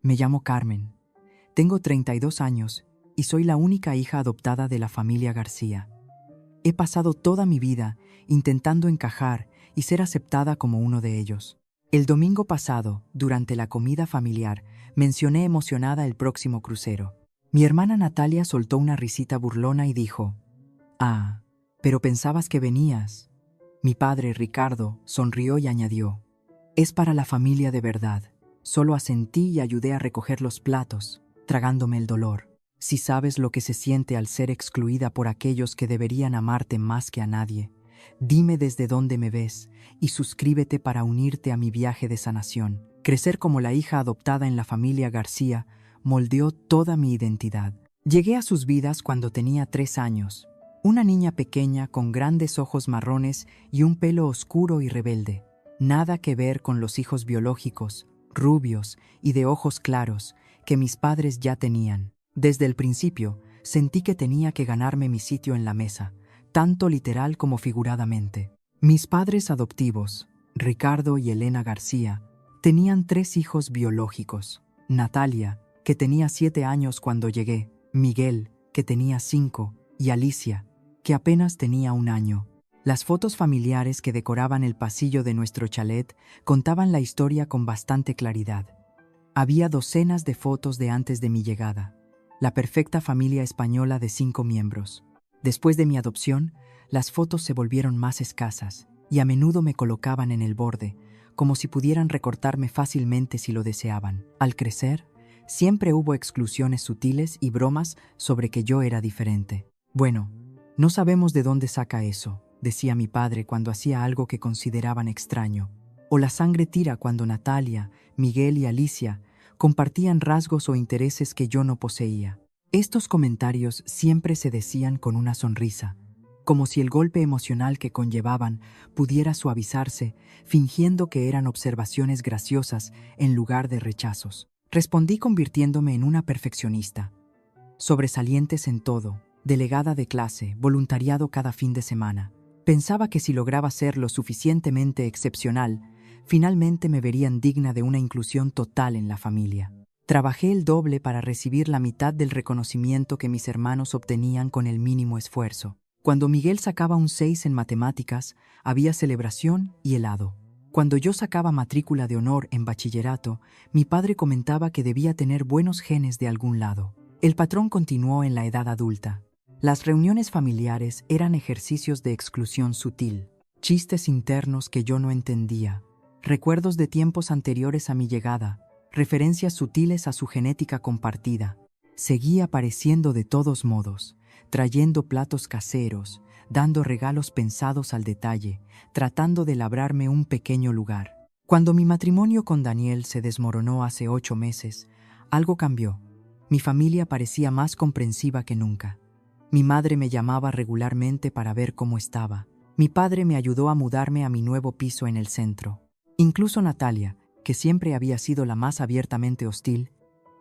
Me llamo Carmen. Tengo 32 años y soy la única hija adoptada de la familia García. He pasado toda mi vida intentando encajar y ser aceptada como uno de ellos. El domingo pasado, durante la comida familiar, mencioné emocionada el próximo crucero. Mi hermana Natalia soltó una risita burlona y dijo: «Ah, pero pensabas que venías». Mi padre, Ricardo, sonrió y añadió: «Es para la familia de verdad». Solo asentí y ayudé a recoger los platos, tragándome el dolor. Si sabes lo que se siente al ser excluida por aquellos que deberían amarte más que a nadie, dime desde dónde me ves y suscríbete para unirte a mi viaje de sanación. Crecer como la hija adoptada en la familia García moldeó toda mi identidad. Llegué a sus vidas cuando tenía 3 años. Una niña pequeña con grandes ojos marrones y un pelo oscuro y rebelde. Nada que ver con los hijos biológicos, rubios y de ojos claros, que mis padres ya tenían. Desde el principio, sentí que tenía que ganarme mi sitio en la mesa, tanto literal como figuradamente. Mis padres adoptivos, Ricardo y Elena García, tenían 3 hijos biológicos: Natalia, que tenía 7 años cuando llegué, Miguel, que tenía 5, y Alicia, que apenas tenía 1 año. Las fotos familiares que decoraban el pasillo de nuestro chalet contaban la historia con bastante claridad. Había docenas de fotos de antes de mi llegada, la perfecta familia española de 5 miembros. Después de mi adopción, las fotos se volvieron más escasas y a menudo me colocaban en el borde, como si pudieran recortarme fácilmente si lo deseaban. Al crecer, siempre hubo exclusiones sutiles y bromas sobre que yo era diferente. «Bueno, no sabemos de dónde saca eso», decía mi padre cuando hacía algo que consideraban extraño. O la sangre tira cuando Natalia, Miguel y Alicia compartían rasgos o intereses que yo no poseía. Estos comentarios siempre se decían con una sonrisa, como si el golpe emocional que conllevaban pudiera suavizarse, fingiendo que eran observaciones graciosas en lugar de rechazos. Respondí convirtiéndome en una perfeccionista. Sobresalientes en todo, delegada de clase, voluntariado cada fin de semana. Pensaba que si lograba ser lo suficientemente excepcional, finalmente me verían digna de una inclusión total en la familia. Trabajé el doble para recibir la mitad del reconocimiento que mis hermanos obtenían con el mínimo esfuerzo. Cuando Miguel sacaba un 6 en matemáticas, había celebración y helado. Cuando yo sacaba matrícula de honor en bachillerato, mi padre comentaba que debía tener buenos genes de algún lado. El patrón continuó en la edad adulta. Las reuniones familiares eran ejercicios de exclusión sutil, chistes internos que yo no entendía, recuerdos de tiempos anteriores a mi llegada, referencias sutiles a su genética compartida. Seguía apareciendo de todos modos, trayendo platos caseros, dando regalos pensados al detalle, tratando de labrarme un pequeño lugar. Cuando mi matrimonio con Daniel se desmoronó hace 8 meses, algo cambió. Mi familia parecía más comprensiva que nunca. Mi madre me llamaba regularmente para ver cómo estaba. Mi padre me ayudó a mudarme a mi nuevo piso en el centro. Incluso Natalia, que siempre había sido la más abiertamente hostil,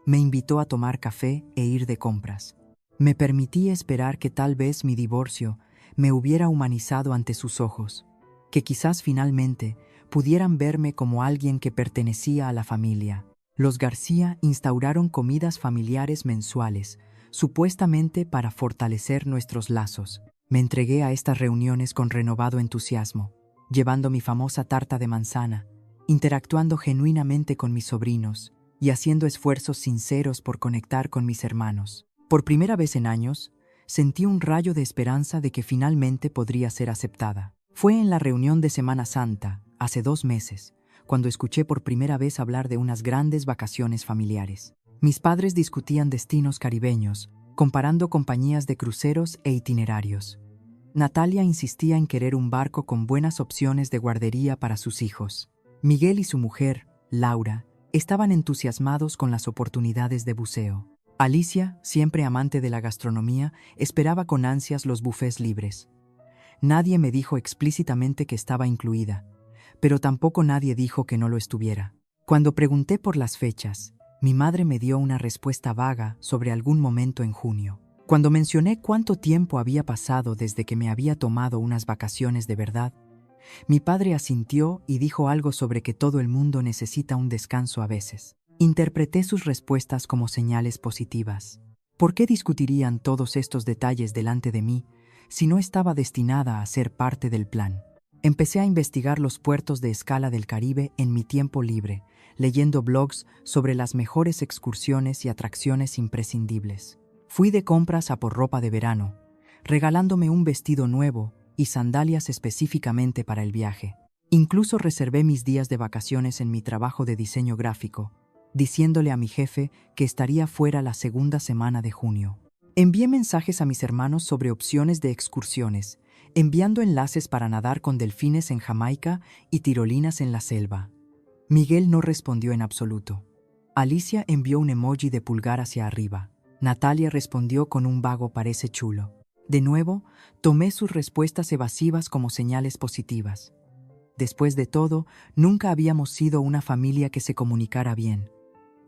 me invitó a tomar café e ir de compras. Me permití esperar que tal vez mi divorcio me hubiera humanizado ante sus ojos, que quizás finalmente pudieran verme como alguien que pertenecía a la familia. Los García instauraron comidas familiares mensuales, supuestamente para fortalecer nuestros lazos. Me entregué a estas reuniones con renovado entusiasmo, llevando mi famosa tarta de manzana, interactuando genuinamente con mis sobrinos y haciendo esfuerzos sinceros por conectar con mis hermanos. Por primera vez en años, sentí un rayo de esperanza de que finalmente podría ser aceptada. Fue en la reunión de Semana Santa, hace 2 meses, cuando escuché por primera vez hablar de unas grandes vacaciones familiares. Mis padres discutían destinos caribeños, comparando compañías de cruceros e itinerarios. Natalia insistía en querer un barco con buenas opciones de guardería para sus hijos. Miguel y su mujer, Laura, estaban entusiasmados con las oportunidades de buceo. Alicia, siempre amante de la gastronomía, esperaba con ansias los bufés libres. Nadie me dijo explícitamente que estaba incluida, pero tampoco nadie dijo que no lo estuviera. Cuando pregunté por las fechas, mi madre me dio una respuesta vaga sobre algún momento en junio. Cuando mencioné cuánto tiempo había pasado desde que me había tomado unas vacaciones de verdad, mi padre asintió y dijo algo sobre que todo el mundo necesita un descanso a veces. Interpreté sus respuestas como señales positivas. ¿Por qué discutirían todos estos detalles delante de mí si no estaba destinada a ser parte del plan? Empecé a investigar los puertos de escala del Caribe en mi tiempo libre, leyendo blogs sobre las mejores excursiones y atracciones imprescindibles. Fui de compras a por ropa de verano, regalándome un vestido nuevo y sandalias específicamente para el viaje. Incluso reservé mis días de vacaciones en mi trabajo de diseño gráfico, diciéndole a mi jefe que estaría fuera la segunda semana de junio. Envié mensajes a mis hermanos sobre opciones de excursiones, enviando enlaces para nadar con delfines en Jamaica y tirolinas en la selva. Miguel no respondió en absoluto. Alicia envió un emoji de pulgar hacia arriba. Natalia respondió con un vago parece chulo. De nuevo, tomé sus respuestas evasivas como señales positivas. Después de todo, nunca habíamos sido una familia que se comunicara bien.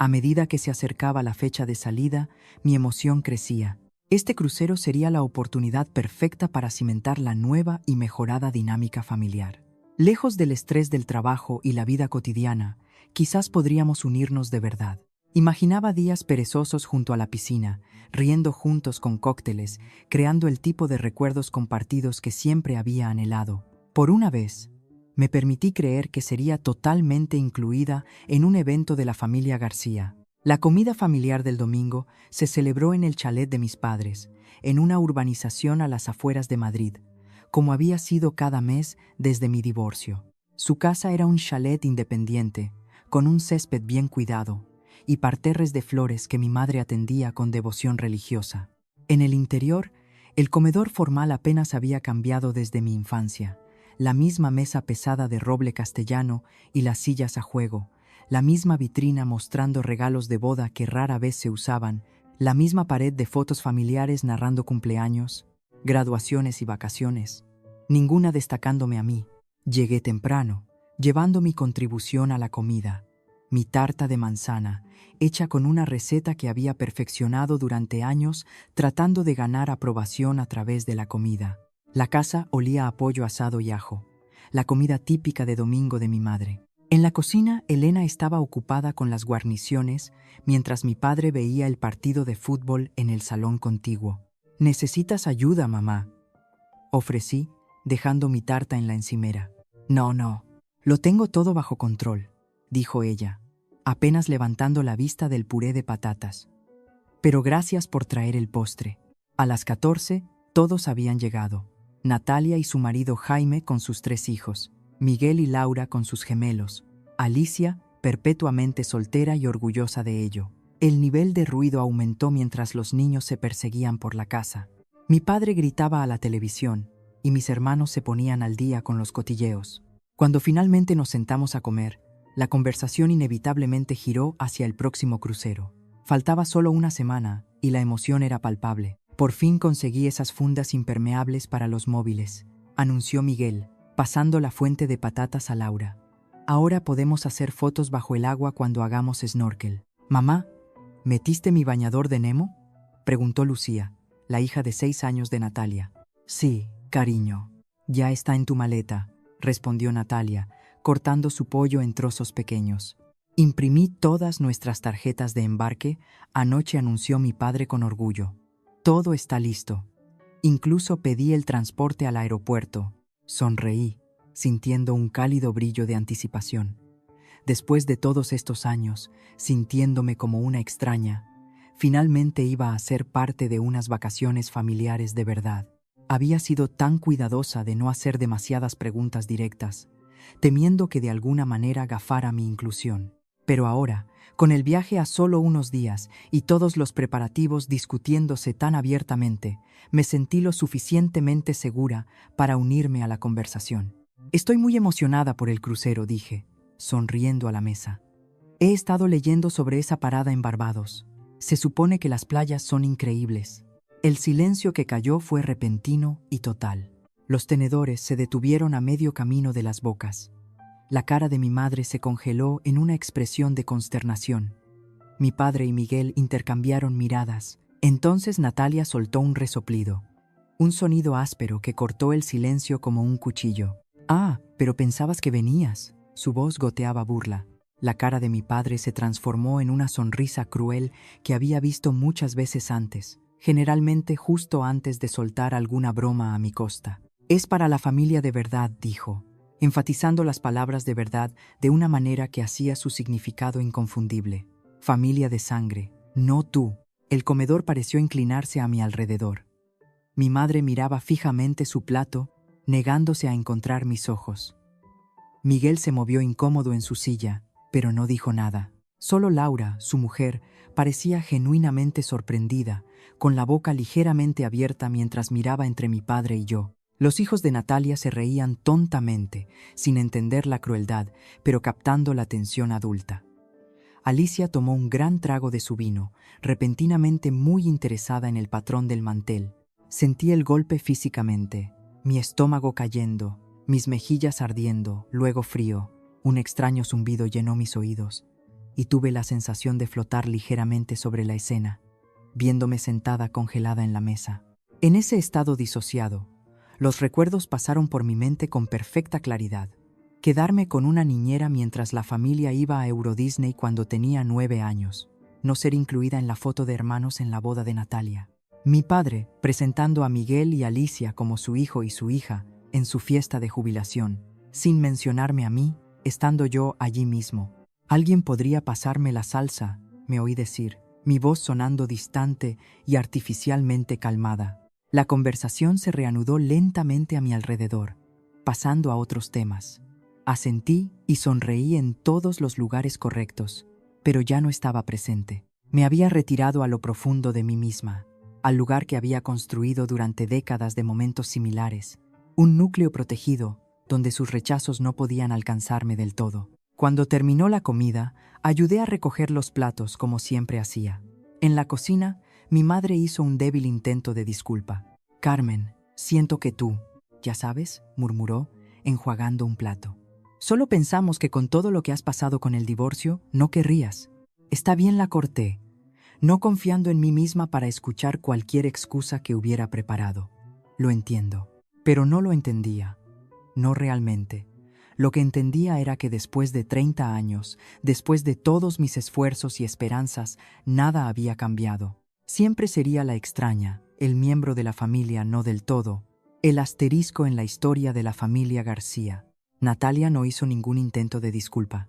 A medida que se acercaba la fecha de salida, mi emoción crecía. Este crucero sería la oportunidad perfecta para cimentar la nueva y mejorada dinámica familiar. Lejos del estrés del trabajo y la vida cotidiana, quizás podríamos unirnos de verdad. Imaginaba días perezosos junto a la piscina, riendo juntos con cócteles, creando el tipo de recuerdos compartidos que siempre había anhelado. Por una vez, me permití creer que sería totalmente incluida en un evento de la familia García. La comida familiar del domingo se celebró en el chalet de mis padres, en una urbanización a las afueras de Madrid, como había sido cada mes desde mi divorcio. Su casa era un chalet independiente, con un césped bien cuidado, y parterres de flores que mi madre atendía con devoción religiosa. En el interior, el comedor formal apenas había cambiado desde mi infancia. La misma mesa pesada de roble castellano y las sillas a juego, la misma vitrina mostrando regalos de boda que rara vez se usaban, la misma pared de fotos familiares narrando cumpleaños, graduaciones y vacaciones, ninguna destacándome a mí. Llegué temprano, llevando mi contribución a la comida, mi tarta de manzana, hecha con una receta que había perfeccionado durante años tratando de ganar aprobación a través de la comida. La casa olía a pollo asado y ajo, la comida típica de domingo de mi madre. En la cocina, Elena estaba ocupada con las guarniciones, mientras mi padre veía el partido de fútbol en el salón contiguo. «¿Necesitas ayuda, mamá?», ofrecí, dejando mi tarta en la encimera. No, lo tengo todo bajo control», dijo ella, apenas levantando la vista del puré de patatas. «Pero gracias por traer el postre». A las 14, todos habían llegado. Natalia y su marido Jaime con sus 3 hijos, Miguel y Laura con sus gemelos, Alicia, perpetuamente soltera y orgullosa de ello. El nivel de ruido aumentó mientras los niños se perseguían por la casa. Mi padre gritaba a la televisión y mis hermanos se ponían al día con los cotilleos. Cuando finalmente nos sentamos a comer, la conversación inevitablemente giró hacia el próximo crucero. Faltaba solo una semana y la emoción era palpable. «Por fin conseguí esas fundas impermeables para los móviles», anunció Miguel, pasando la fuente de patatas a Laura. «Ahora podemos hacer fotos bajo el agua cuando hagamos snorkel». «Mamá, ¿metiste mi bañador de Nemo?», preguntó Lucía, la hija de 6 años de Natalia. «Sí, cariño, ya está en tu maleta», respondió Natalia, cortando su pollo en trozos pequeños. «Imprimí todas nuestras tarjetas de embarque», anoche anunció mi padre con orgullo. «Todo está listo. Incluso pedí el transporte al aeropuerto». Sonreí, sintiendo un cálido brillo de anticipación. Después de todos estos años, sintiéndome como una extraña, finalmente iba a ser parte de unas vacaciones familiares de verdad. Había sido tan cuidadosa de no hacer demasiadas preguntas directas, temiendo que de alguna manera gafara mi inclusión. Pero ahora, con el viaje a solo unos días y todos los preparativos discutiéndose tan abiertamente, me sentí lo suficientemente segura para unirme a la conversación. «Estoy muy emocionada por el crucero», dije, sonriendo a la mesa. «He estado leyendo sobre esa parada en Barbados. Se supone que las playas son increíbles». El silencio que cayó fue repentino y total. Los tenedores se detuvieron a medio camino de las bocas. La cara de mi madre se congeló en una expresión de consternación. Mi padre y Miguel intercambiaron miradas. Entonces Natalia soltó un resoplido. Un sonido áspero que cortó el silencio como un cuchillo. «Ah, pero pensabas que venías». Su voz goteaba burla. La cara de mi padre se transformó en una sonrisa cruel que había visto muchas veces antes, generalmente justo antes de soltar alguna broma a mi costa. Es para la familia de verdad, dijo, enfatizando las palabras de verdad de una manera que hacía su significado inconfundible. Familia de sangre, no tú. El comedor pareció inclinarse a mi alrededor. Mi madre miraba fijamente su plato, negándose a encontrar mis ojos. Miguel se movió incómodo en su silla, pero no dijo nada. Solo Laura, su mujer, parecía genuinamente sorprendida, con la boca ligeramente abierta mientras miraba entre mi padre y yo. Los hijos de Natalia se reían tontamente, sin entender la crueldad, pero captando la tensión adulta. Alicia tomó un gran trago de su vino, repentinamente muy interesada en el patrón del mantel. Sentí el golpe físicamente, mi estómago cayendo, mis mejillas ardiendo, luego frío. Un extraño zumbido llenó mis oídos, y tuve la sensación de flotar ligeramente sobre la escena, viéndome sentada congelada en la mesa. En ese estado disociado, los recuerdos pasaron por mi mente con perfecta claridad. Quedarme con una niñera mientras la familia iba a Euro Disney cuando tenía 9 años. No ser incluida en la foto de hermanos en la boda de Natalia. Mi padre, presentando a Miguel y Alicia como su hijo y su hija en su fiesta de jubilación, sin mencionarme a mí, estando yo allí mismo. Alguien podría pasarme la salsa, me oí decir, mi voz sonando distante y artificialmente calmada. La conversación se reanudó lentamente a mi alrededor, pasando a otros temas. Asentí y sonreí en todos los lugares correctos, pero ya no estaba presente. Me había retirado a lo profundo de mí misma, al lugar que había construido durante décadas de momentos similares, un núcleo protegido donde sus rechazos no podían alcanzarme del todo. Cuando terminó la comida, ayudé a recoger los platos como siempre hacía. En la cocina, mi madre hizo un débil intento de disculpa. «Carmen, siento que tú, ya sabes», murmuró, enjuagando un plato. «Solo pensamos que con todo lo que has pasado con el divorcio, no querrías». «Está bien», la corté, no confiando en mí misma para escuchar cualquier excusa que hubiera preparado. «Lo entiendo». Pero no lo entendía. No realmente. Lo que entendía era que después de 30 años, después de todos mis esfuerzos y esperanzas, nada había cambiado. Siempre sería la extraña, el miembro de la familia no del todo, el asterisco en la historia de la familia García. Natalia no hizo ningún intento de disculpa.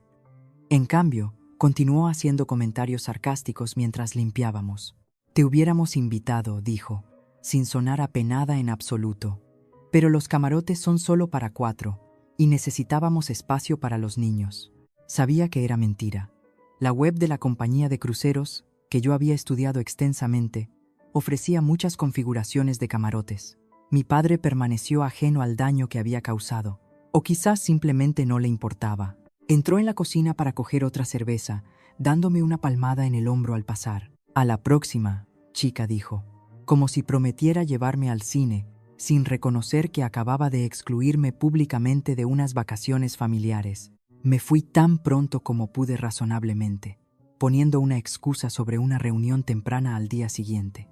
En cambio, continuó haciendo comentarios sarcásticos mientras limpiábamos. «Te hubiéramos invitado», dijo, sin sonar apenada en absoluto. «Pero los camarotes son solo para 4, y necesitábamos espacio para los niños». Sabía que era mentira. La web de la compañía de cruceros, que yo había estudiado extensamente, ofrecía muchas configuraciones de camarotes. Mi padre permaneció ajeno al daño que había causado, o quizás simplemente no le importaba. Entró en la cocina para coger otra cerveza, dándome una palmada en el hombro al pasar. «A la próxima», chica, dijo, como si prometiera llevarme al cine, sin reconocer que acababa de excluirme públicamente de unas vacaciones familiares. Me fui tan pronto como pude razonablemente, poniendo una excusa sobre una reunión temprana al día siguiente.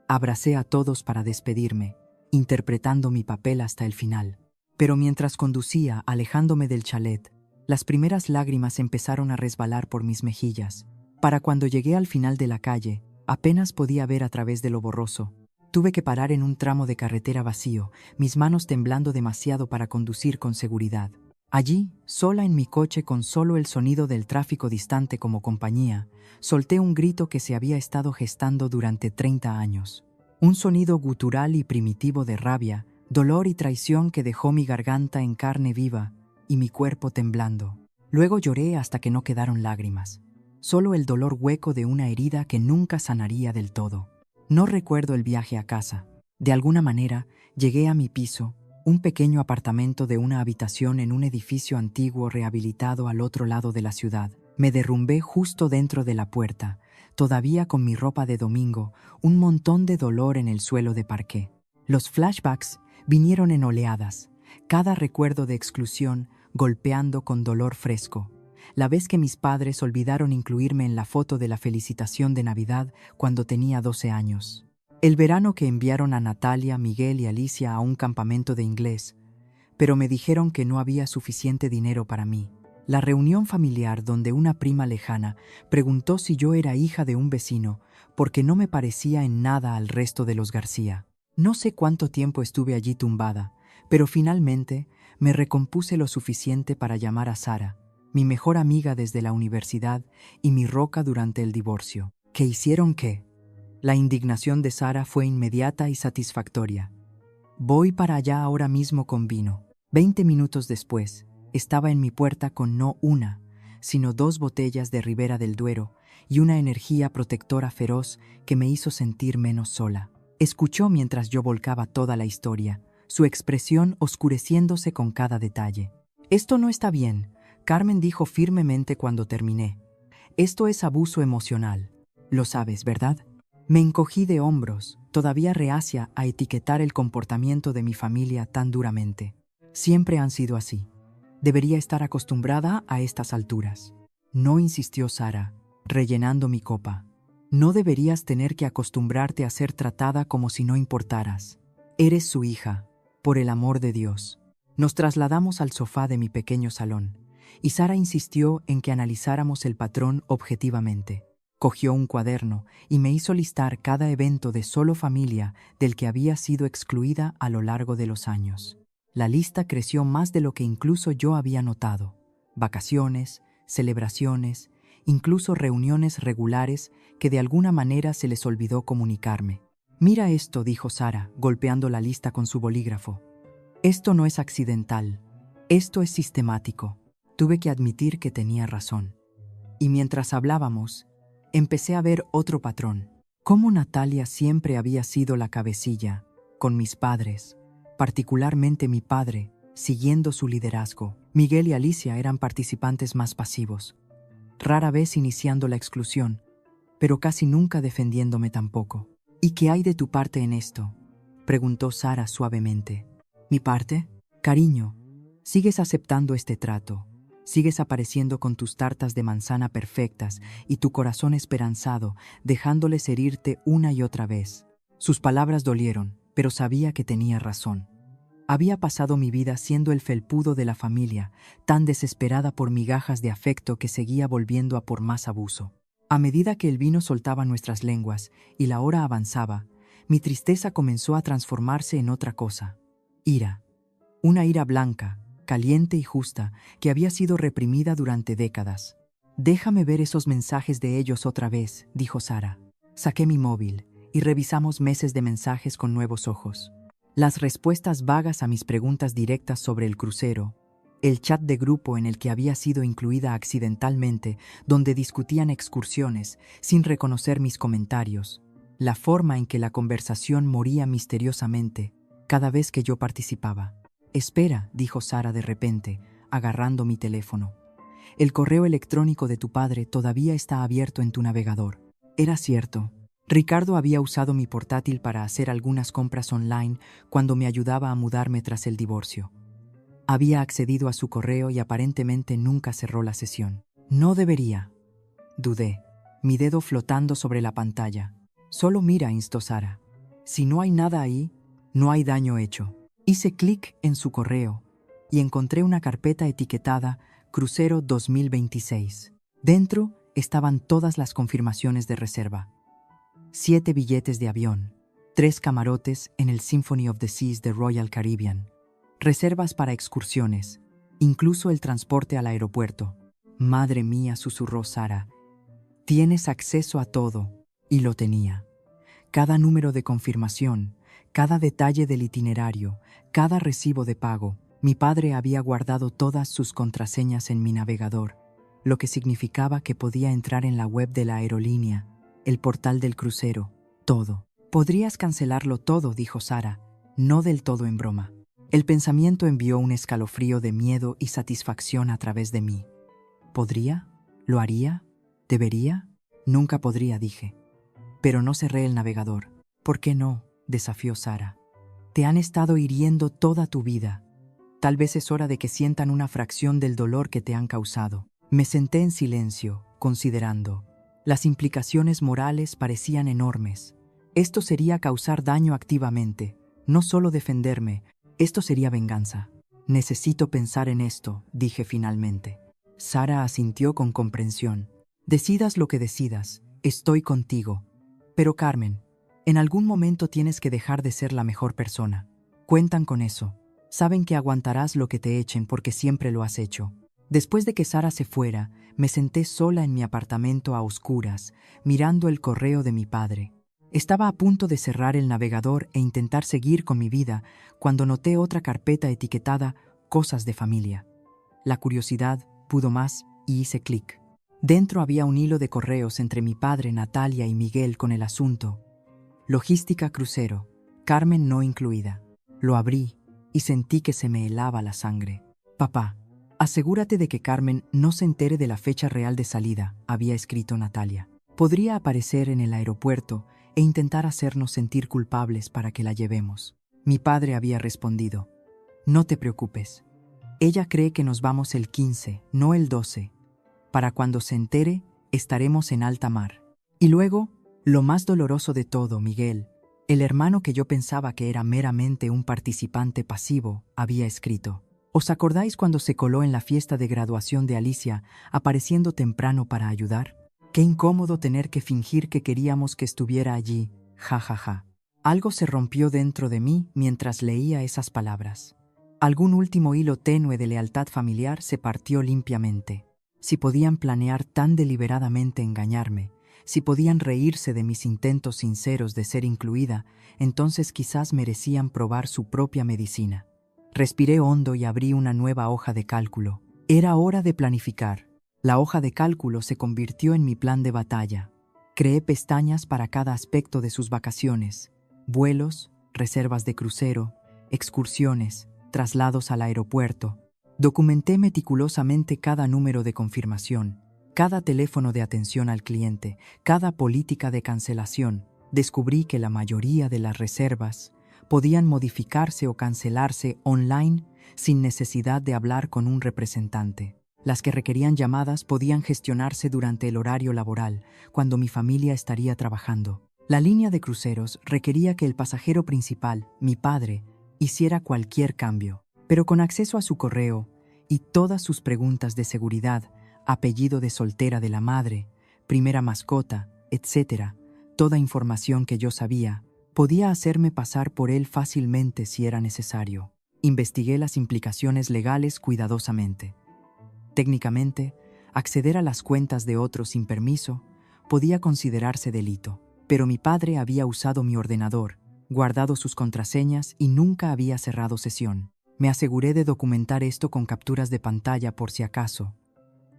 Abracé a todos para despedirme, interpretando mi papel hasta el final. Pero mientras conducía, alejándome del chalet, las primeras lágrimas empezaron a resbalar por mis mejillas. Para cuando llegué al final de la calle, apenas podía ver a través de lo borroso. Tuve que parar en un tramo de carretera vacío, mis manos temblando demasiado para conducir con seguridad. Allí, sola en mi coche con solo el sonido del tráfico distante como compañía, solté un grito que se había estado gestando durante 30 años. Un sonido gutural y primitivo de rabia, dolor y traición que dejó mi garganta en carne viva y mi cuerpo temblando. Luego lloré hasta que no quedaron lágrimas. Solo el dolor hueco de una herida que nunca sanaría del todo. No recuerdo el viaje a casa. De alguna manera, llegué a mi piso, un pequeño apartamento de una habitación en un edificio antiguo rehabilitado al otro lado de la ciudad. Me derrumbé justo dentro de la puerta, todavía con mi ropa de domingo, un montón de dolor en el suelo de parqué. Los flashbacks vinieron en oleadas, cada recuerdo de exclusión golpeando con dolor fresco. La vez que mis padres olvidaron incluirme en la foto de la felicitación de Navidad cuando tenía 12 años. El verano que enviaron a Natalia, Miguel y Alicia a un campamento de inglés, pero me dijeron que no había suficiente dinero para mí. La reunión familiar donde una prima lejana preguntó si yo era hija de un vecino porque no me parecía en nada al resto de los García. No sé cuánto tiempo estuve allí tumbada, pero finalmente me recompuse lo suficiente para llamar a Sara, mi mejor amiga desde la universidad y mi roca durante el divorcio. ¿Qué hicieron qué? La indignación de Sara fue inmediata y satisfactoria. Voy para allá ahora mismo con vino. 20 minutos después, estaba en mi puerta con no una, sino 2 botellas de Ribera del Duero y una energía protectora feroz que me hizo sentir menos sola. Escuchó mientras yo volcaba toda la historia, su expresión oscureciéndose con cada detalle. Esto no está bien, Carmen dijo firmemente cuando terminé. Esto es abuso emocional. Lo sabes, ¿verdad? Me encogí de hombros, todavía reacia a etiquetar el comportamiento de mi familia tan duramente. Siempre han sido así. Debería estar acostumbrada a estas alturas. No, insistió Sara, rellenando mi copa. No deberías tener que acostumbrarte a ser tratada como si no importaras. Eres su hija, por el amor de Dios. Nos trasladamos al sofá de mi pequeño salón, y Sara insistió en que analizáramos el patrón objetivamente. Cogió un cuaderno y me hizo listar cada evento de solo familia del que había sido excluida a lo largo de los años. La lista creció más de lo que incluso yo había notado. Vacaciones, celebraciones, incluso reuniones regulares que de alguna manera se les olvidó comunicarme. Mira esto, dijo Sara, golpeando la lista con su bolígrafo. Esto no es accidental, esto es sistemático. Tuve que admitir que tenía razón. Y mientras hablábamos, empecé a ver otro patrón. Cómo Natalia siempre había sido la cabecilla, con mis padres, particularmente mi padre, siguiendo su liderazgo. Miguel y Alicia eran participantes más pasivos, rara vez iniciando la exclusión, pero casi nunca defendiéndome tampoco. ¿Y qué hay de tu parte en esto?, preguntó Sara suavemente. ¿Mi parte? Cariño, sigues aceptando este trato. Sigues apareciendo con tus tartas de manzana perfectas y tu corazón esperanzado, dejándoles herirte una y otra vez. Sus palabras dolieron, pero sabía que tenía razón. Había pasado mi vida siendo el felpudo de la familia, tan desesperada por migajas de afecto que seguía volviendo a por más abuso. A medida que el vino soltaba nuestras lenguas y la hora avanzaba, mi tristeza comenzó a transformarse en otra cosa: ira. Una ira blanca, caliente y justa, que había sido reprimida durante décadas. Déjame ver esos mensajes de ellos otra vez, dijo Sara. Saqué mi móvil y revisamos meses de mensajes con nuevos ojos. Las respuestas vagas a mis preguntas directas sobre el crucero, el chat de grupo en el que había sido incluida accidentalmente, donde discutían excursiones sin reconocer mis comentarios, la forma en que la conversación moría misteriosamente cada vez que yo participaba. Espera, dijo Sara de repente, agarrando mi teléfono. El correo electrónico de tu padre todavía está abierto en tu navegador. Era cierto. Ricardo había usado mi portátil para hacer algunas compras online cuando me ayudaba a mudarme tras el divorcio. Había accedido a su correo y aparentemente nunca cerró la sesión. No debería. Dudé, mi dedo flotando sobre la pantalla. Solo mira, instó Sara. Si no hay nada ahí, no hay daño hecho. Hice clic en su correo y encontré una carpeta etiquetada Crucero 2026. Dentro estaban todas las confirmaciones de reserva. 7 billetes de avión, 3 camarotes en el Symphony of the Seas de Royal Caribbean, reservas para excursiones, incluso el transporte al aeropuerto. Madre mía, susurró Sara, tienes acceso a todo. Y lo tenía. Cada número de confirmación, cada detalle del itinerario, cada recibo de pago. Mi padre había guardado todas sus contraseñas en mi navegador, lo que significaba que podía entrar en la web de la aerolínea, el portal del crucero, todo. Podrías cancelarlo todo, dijo Sara, no del todo en broma. El pensamiento envió un escalofrío de miedo y satisfacción a través de mí. ¿Podría? ¿Lo haría? ¿Debería? Nunca podría, dije. Pero no cerré el navegador. ¿Por qué no?, desafió Sara. Te han estado hiriendo toda tu vida. Tal vez es hora de que sientan una fracción del dolor que te han causado. Me senté en silencio, considerando. Las implicaciones morales parecían enormes. Esto sería causar daño activamente, no solo defenderme. Esto sería venganza. Necesito pensar en esto, dije finalmente. Sara asintió con comprensión. Decidas lo que decidas, estoy contigo. Pero Carmen, en algún momento tienes que dejar de ser la mejor persona. Cuentan con eso. Saben que aguantarás lo que te echen porque siempre lo has hecho. Después de que Sara se fuera, me senté sola en mi apartamento a oscuras, mirando el correo de mi padre. Estaba a punto de cerrar el navegador e intentar seguir con mi vida cuando noté otra carpeta etiquetada Cosas de familia. La curiosidad pudo más y hice clic. Dentro había un hilo de correos entre mi padre, Natalia y Miguel con el asunto Logística crucero, Carmen no incluida. Lo abrí y sentí que se me helaba la sangre. Papá, asegúrate de que Carmen no se entere de la fecha real de salida, había escrito Natalia. Podría aparecer en el aeropuerto e intentar hacernos sentir culpables para que la llevemos. Mi padre había respondido, no te preocupes. Ella cree que nos vamos el 15, no el 12. Para cuando se entere, estaremos en alta mar. Y luego, lo más doloroso de todo, Miguel, el hermano que yo pensaba que era meramente un participante pasivo, había escrito. ¿Os acordáis cuando se coló en la fiesta de graduación de Alicia, apareciendo temprano para ayudar? Qué incómodo tener que fingir que queríamos que estuviera allí, ja ja ja. Algo se rompió dentro de mí mientras leía esas palabras. Algún último hilo tenue de lealtad familiar se partió limpiamente. Si podían planear tan deliberadamente engañarme, si podían reírse de mis intentos sinceros de ser incluida, entonces quizás merecían probar su propia medicina. Respiré hondo y abrí una nueva hoja de cálculo. Era hora de planificar. La hoja de cálculo se convirtió en mi plan de batalla. Creé pestañas para cada aspecto de sus vacaciones: vuelos, reservas de crucero, excursiones, traslados al aeropuerto. Documenté meticulosamente cada número de confirmación, cada teléfono de atención al cliente, cada política de cancelación. Descubrí que la mayoría de las reservas podían modificarse o cancelarse online sin necesidad de hablar con un representante. Las que requerían llamadas podían gestionarse durante el horario laboral, cuando mi familia estaría trabajando. La línea de cruceros requería que el pasajero principal, mi padre, hiciera cualquier cambio, pero con acceso a su correo y todas sus preguntas de seguridad, apellido de soltera de la madre, primera mascota, etc., toda información que yo sabía, podía hacerme pasar por él fácilmente si era necesario. Investigué las implicaciones legales cuidadosamente. Técnicamente, acceder a las cuentas de otros sin permiso podía considerarse delito, pero mi padre había usado mi ordenador, guardado sus contraseñas y nunca había cerrado sesión. Me aseguré de documentar esto con capturas de pantalla por si acaso.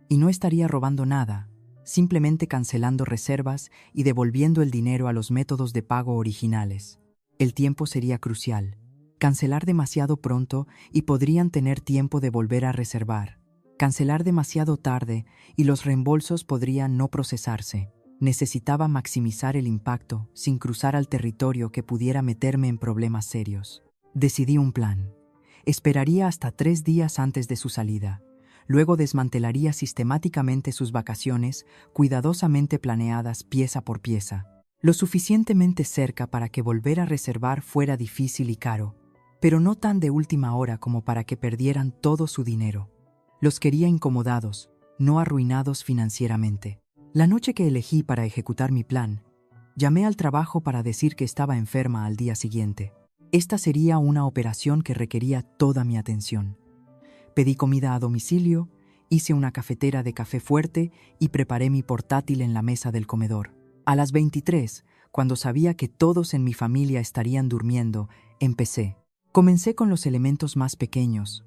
Y no estaría robando nada, simplemente cancelando reservas y devolviendo el dinero a los métodos de pago originales. El tiempo sería crucial. Cancelar demasiado pronto y podrían tener tiempo de volver a reservar. Cancelar demasiado tarde y los reembolsos podrían no procesarse. Necesitaba maximizar el impacto sin cruzar al territorio que pudiera meterme en problemas serios. Decidí un plan. Esperaría hasta 3 días antes de su salida. Luego desmantelaría sistemáticamente sus vacaciones, cuidadosamente planeadas pieza por pieza. Lo suficientemente cerca para que volver a reservar fuera difícil y caro, pero no tan de última hora como para que perdieran todo su dinero. Los quería incomodados, no arruinados financieramente. La noche que elegí para ejecutar mi plan, llamé al trabajo para decir que estaba enferma al día siguiente. Esta sería una operación que requería toda mi atención. Pedí comida a domicilio, hice una cafetera de café fuerte y preparé mi portátil en la mesa del comedor. A las 23, cuando sabía que todos en mi familia estarían durmiendo, empecé. Comencé con los elementos más pequeños: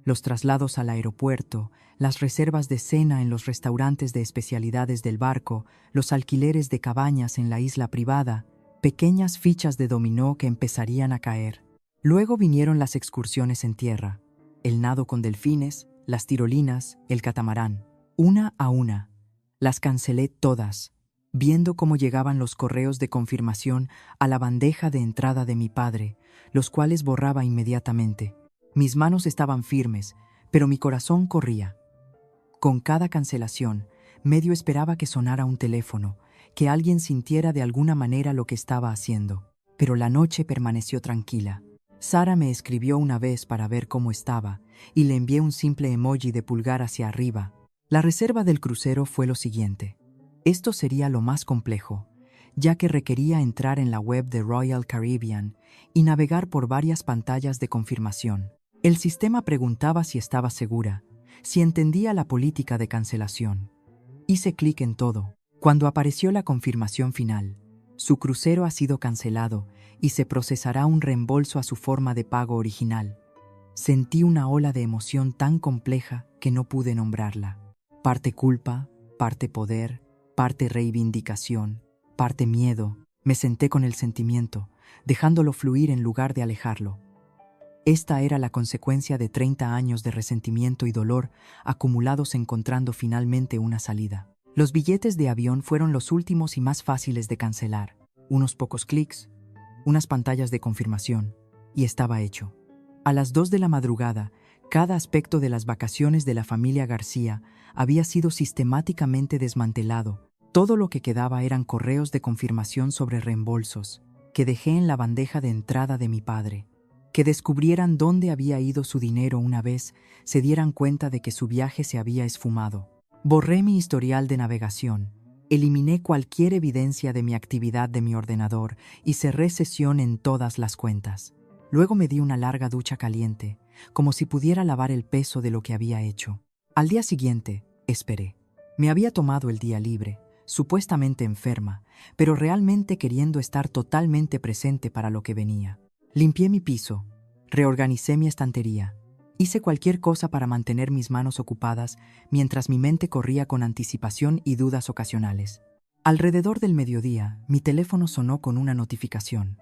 los traslados al aeropuerto, las reservas de cena en los restaurantes de especialidades del barco, los alquileres de cabañas en la isla privada, pequeñas fichas de dominó que empezarían a caer. Luego vinieron las excursiones en tierra, el nado con delfines, las tirolinas, el catamarán. Una a una, las cancelé todas, viendo cómo llegaban los correos de confirmación a la bandeja de entrada de mi padre, los cuales borraba inmediatamente. Mis manos estaban firmes, pero mi corazón corría. Con cada cancelación, medio esperaba que sonara un teléfono, que alguien sintiera de alguna manera lo que estaba haciendo. Pero la noche permaneció tranquila. Sara me escribió una vez para ver cómo estaba, y le envié un simple emoji de pulgar hacia arriba. La reserva del crucero fue lo siguiente. Esto sería lo más complejo, ya que requería entrar en la web de Royal Caribbean y navegar por varias pantallas de confirmación. El sistema preguntaba si estaba segura, si entendía la política de cancelación. Hice clic en todo. Cuando apareció la confirmación final, su crucero ha sido cancelado y se procesará un reembolso a su forma de pago original. Sentí una ola de emoción tan compleja que no pude nombrarla. Parte culpa, parte poder, parte reivindicación, parte miedo. Me senté con el sentimiento, dejándolo fluir en lugar de alejarlo. Esta era la consecuencia de 30 años de resentimiento y dolor acumulados encontrando finalmente una salida. Los billetes de avión fueron los últimos y más fáciles de cancelar. Unos pocos clics, unas pantallas de confirmación, y estaba hecho. A las 2 de la madrugada, cada aspecto de las vacaciones de la familia García había sido sistemáticamente desmantelado. Todo lo que quedaba eran correos de confirmación sobre reembolsos, que dejé en la bandeja de entrada de mi padre. Que descubrieran dónde había ido su dinero una vez se dieran cuenta de que su viaje se había esfumado. Borré mi historial de navegación, eliminé cualquier evidencia de mi actividad de mi ordenador y cerré sesión en todas las cuentas. Luego me di una larga ducha caliente, como si pudiera lavar el peso de lo que había hecho. Al día siguiente, esperé. Me había tomado el día libre, supuestamente enferma, pero realmente queriendo estar totalmente presente para lo que venía. Limpié mi piso, reorganicé mi estantería, hice cualquier cosa para mantener mis manos ocupadas mientras mi mente corría con anticipación y dudas ocasionales. Alrededor del mediodía, mi teléfono sonó con una notificación.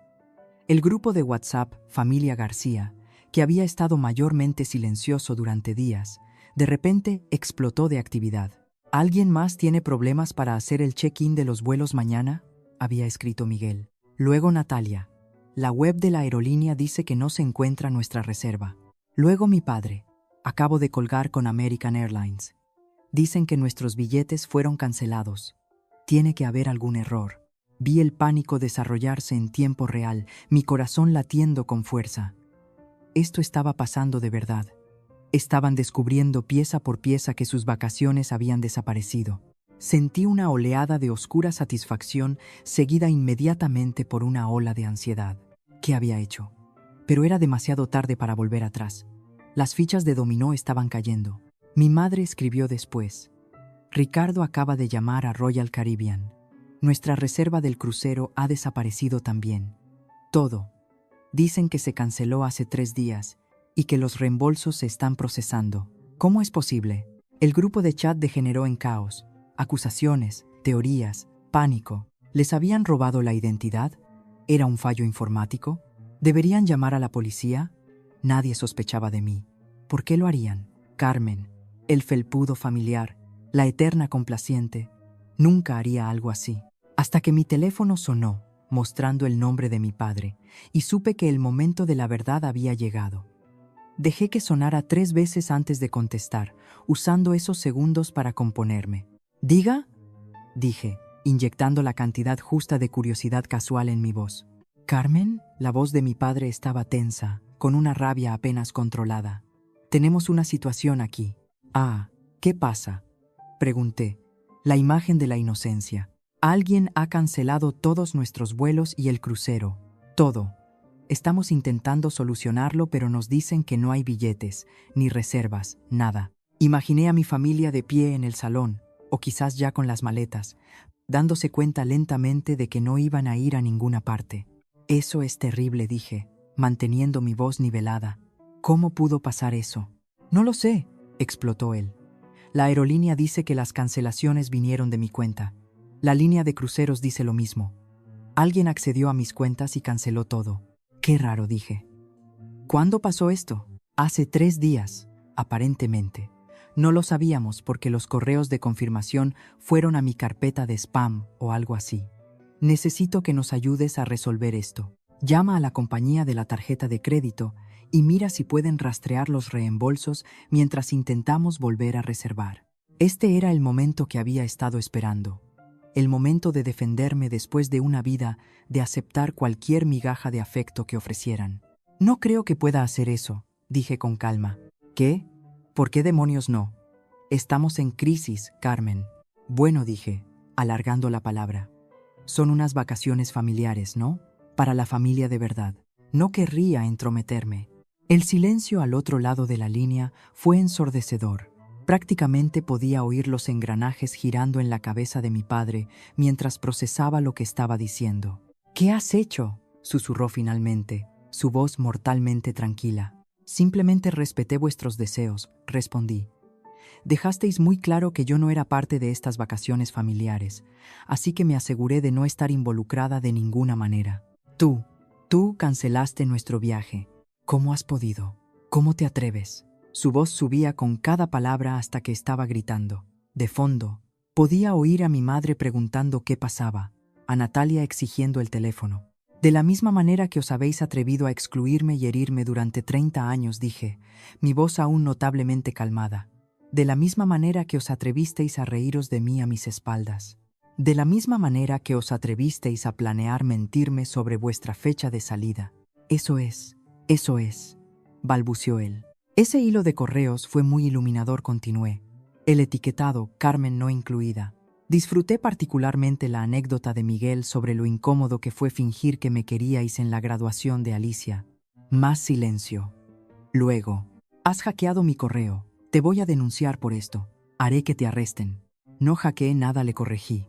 El grupo de WhatsApp Familia García, que había estado mayormente silencioso durante días, de repente explotó de actividad. ¿Alguien más tiene problemas para hacer el check-in de los vuelos mañana?, había escrito Miguel. Luego Natalia. La web de la aerolínea dice que no se encuentra nuestra reserva. Luego mi padre. Acabo de colgar con American Airlines. Dicen que nuestros billetes fueron cancelados. Tiene que haber algún error. Vi el pánico desarrollarse en tiempo real, mi corazón latiendo con fuerza. Esto estaba pasando de verdad. Estaban descubriendo pieza por pieza que sus vacaciones habían desaparecido. Sentí una oleada de oscura satisfacción seguida inmediatamente por una ola de ansiedad. ¿Qué había hecho? Pero era demasiado tarde para volver atrás. Las fichas de dominó estaban cayendo. Mi madre escribió después: Ricardo acaba de llamar a Royal Caribbean. Nuestra reserva del crucero ha desaparecido también. Todo. Dicen que se canceló hace 3 días y que los reembolsos se están procesando. ¿Cómo es posible? El grupo de chat degeneró en caos. Acusaciones, teorías, pánico. ¿Les habían robado la identidad? ¿Era un fallo informático? ¿Deberían llamar a la policía? Nadie sospechaba de mí. ¿Por qué lo harían? Carmen, el felpudo familiar, la eterna complaciente, nunca haría algo así. Hasta que mi teléfono sonó, mostrando el nombre de mi padre, y supe que el momento de la verdad había llegado. Dejé que sonara 3 veces antes de contestar, usando esos segundos para componerme. ¿Diga? Dije, inyectando la cantidad justa de curiosidad casual en mi voz. ¿Carmen? La voz de mi padre estaba tensa, con una rabia apenas controlada. Tenemos una situación aquí. Ah, ¿qué pasa?, pregunté. La imagen de la inocencia. Alguien ha cancelado todos nuestros vuelos y el crucero. Todo. Estamos intentando solucionarlo, pero nos dicen que no hay billetes, ni reservas, nada. Imaginé a mi familia de pie en el salón, o quizás ya con las maletas, dándose cuenta lentamente de que no iban a ir a ninguna parte. Eso es terrible, dije, manteniendo mi voz nivelada. ¿Cómo pudo pasar eso? No lo sé, explotó él. La aerolínea dice que las cancelaciones vinieron de mi cuenta. La línea de cruceros dice lo mismo. Alguien accedió a mis cuentas y canceló todo. Qué raro, dije. ¿Cuándo pasó esto? Hace 3 días, aparentemente. No lo sabíamos porque los correos de confirmación fueron a mi carpeta de spam o algo así. Necesito que nos ayudes a resolver esto. Llama a la compañía de la tarjeta de crédito y mira si pueden rastrear los reembolsos mientras intentamos volver a reservar. Este era el momento que había estado esperando. El momento de defenderme después de una vida de aceptar cualquier migaja de afecto que ofrecieran. No creo que pueda hacer eso, dije con calma. ¿Qué? ¿Por qué demonios no? Estamos en crisis, Carmen. Bueno, dije, alargando la palabra. Son unas vacaciones familiares, ¿no? Para la familia de verdad. No querría entrometerme. El silencio al otro lado de la línea fue ensordecedor. Prácticamente podía oír los engranajes girando en la cabeza de mi padre mientras procesaba lo que estaba diciendo. ¿Qué has hecho?, susurró finalmente, su voz mortalmente tranquila. Simplemente respeté vuestros deseos, respondí. Dejasteis muy claro que yo no era parte de estas vacaciones familiares, así que me aseguré de no estar involucrada de ninguna manera. Tú cancelaste nuestro viaje. ¿Cómo has podido? ¿Cómo te atreves? Su voz subía con cada palabra hasta que estaba gritando. De fondo, podía oír a mi madre preguntando qué pasaba, a Natalia exigiendo el teléfono. De la misma manera que os habéis atrevido a excluirme y herirme durante 30 años, dije, mi voz aún notablemente calmada. De la misma manera que os atrevisteis a reíros de mí a mis espaldas. De la misma manera que os atrevisteis a planear mentirme sobre vuestra fecha de salida. Eso es, balbuceó él. Ese hilo de correos fue muy iluminador, continué. El etiquetado, Carmen no incluida. Disfruté particularmente la anécdota de Miguel sobre lo incómodo que fue fingir que me queríais en la graduación de Alicia. Más silencio. Luego, has hackeado mi correo. Te voy a denunciar por esto. Haré que te arresten. No hackeé nada, le corregí.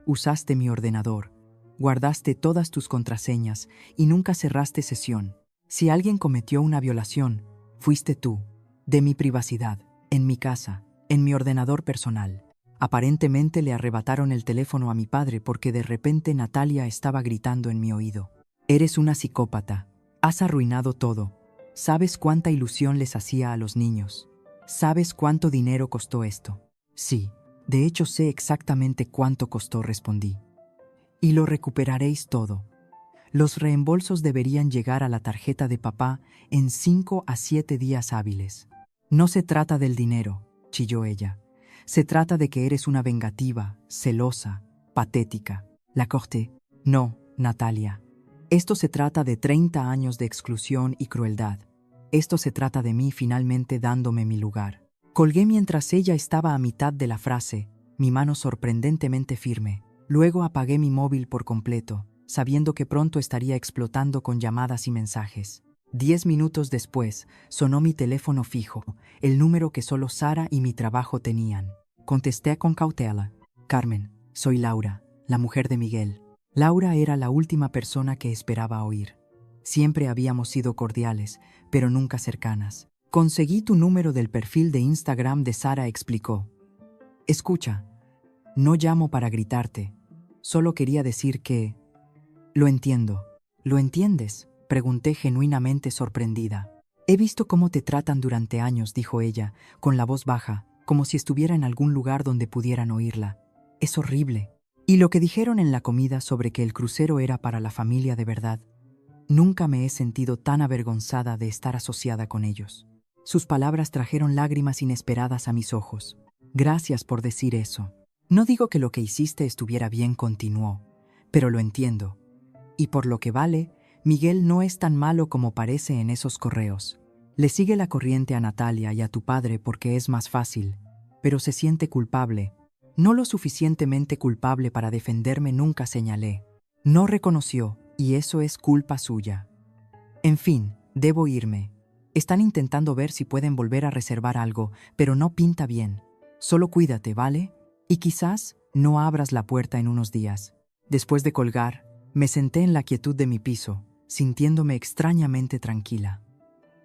Usaste mi ordenador. Guardaste todas tus contraseñas y nunca cerraste sesión. Si alguien cometió una violación, fuiste tú. De mi privacidad, en mi casa, en mi ordenador personal. Aparentemente le arrebataron el teléfono a mi padre porque de repente Natalia estaba gritando en mi oído. Eres una psicópata. Has arruinado todo. ¿Sabes cuánta ilusión les hacía a los niños? ¿Sabes cuánto dinero costó esto? Sí, de hecho sé exactamente cuánto costó, respondí. Y lo recuperaréis todo. Los reembolsos deberían llegar a la tarjeta de papá en 5 a 7 días hábiles. No se trata del dinero, chilló ella. Se trata de que eres una vengativa, celosa, patética. La corté. No, Natalia. Esto se trata de 30 años de exclusión y crueldad. Esto se trata de mí finalmente dándome mi lugar. Colgué mientras ella estaba a mitad de la frase, mi mano sorprendentemente firme. Luego apagué mi móvil por completo, sabiendo que pronto estaría explotando con llamadas y mensajes. 10 minutos después, sonó mi teléfono fijo, el número que solo Sara y mi trabajo tenían. Contesté con cautela. Carmen, soy Laura, la mujer de Miguel. Laura era la última persona que esperaba oír. Siempre habíamos sido cordiales, pero nunca cercanas. Conseguí tu número del perfil de Instagram de Sara, explicó. Escucha, no llamo para gritarte. Solo quería decir que... Lo entiendo. ¿Lo entiendes?, pregunté genuinamente sorprendida. He visto cómo te tratan durante años, dijo ella, con la voz baja, como si estuviera en algún lugar donde pudieran oírla. Es horrible. Y lo que dijeron en la comida sobre que el crucero era para la familia de verdad. Nunca me he sentido tan avergonzada de estar asociada con ellos. Sus palabras trajeron lágrimas inesperadas a mis ojos. Gracias por decir eso. No digo que lo que hiciste estuviera bien, continuó, pero lo entiendo. Y por lo que vale, Miguel no es tan malo como parece en esos correos. Le sigue la corriente a Natalia y a tu padre porque es más fácil, pero se siente culpable. No lo suficientemente culpable para defenderme, nunca, señalé. No reconoció, y eso es culpa suya. En fin, debo irme. Están intentando ver si pueden volver a reservar algo, pero no pinta bien. Solo cuídate, ¿vale? Y quizás no abras la puerta en unos días. Después de colgar, me senté en la quietud de mi piso, sintiéndome extrañamente tranquila.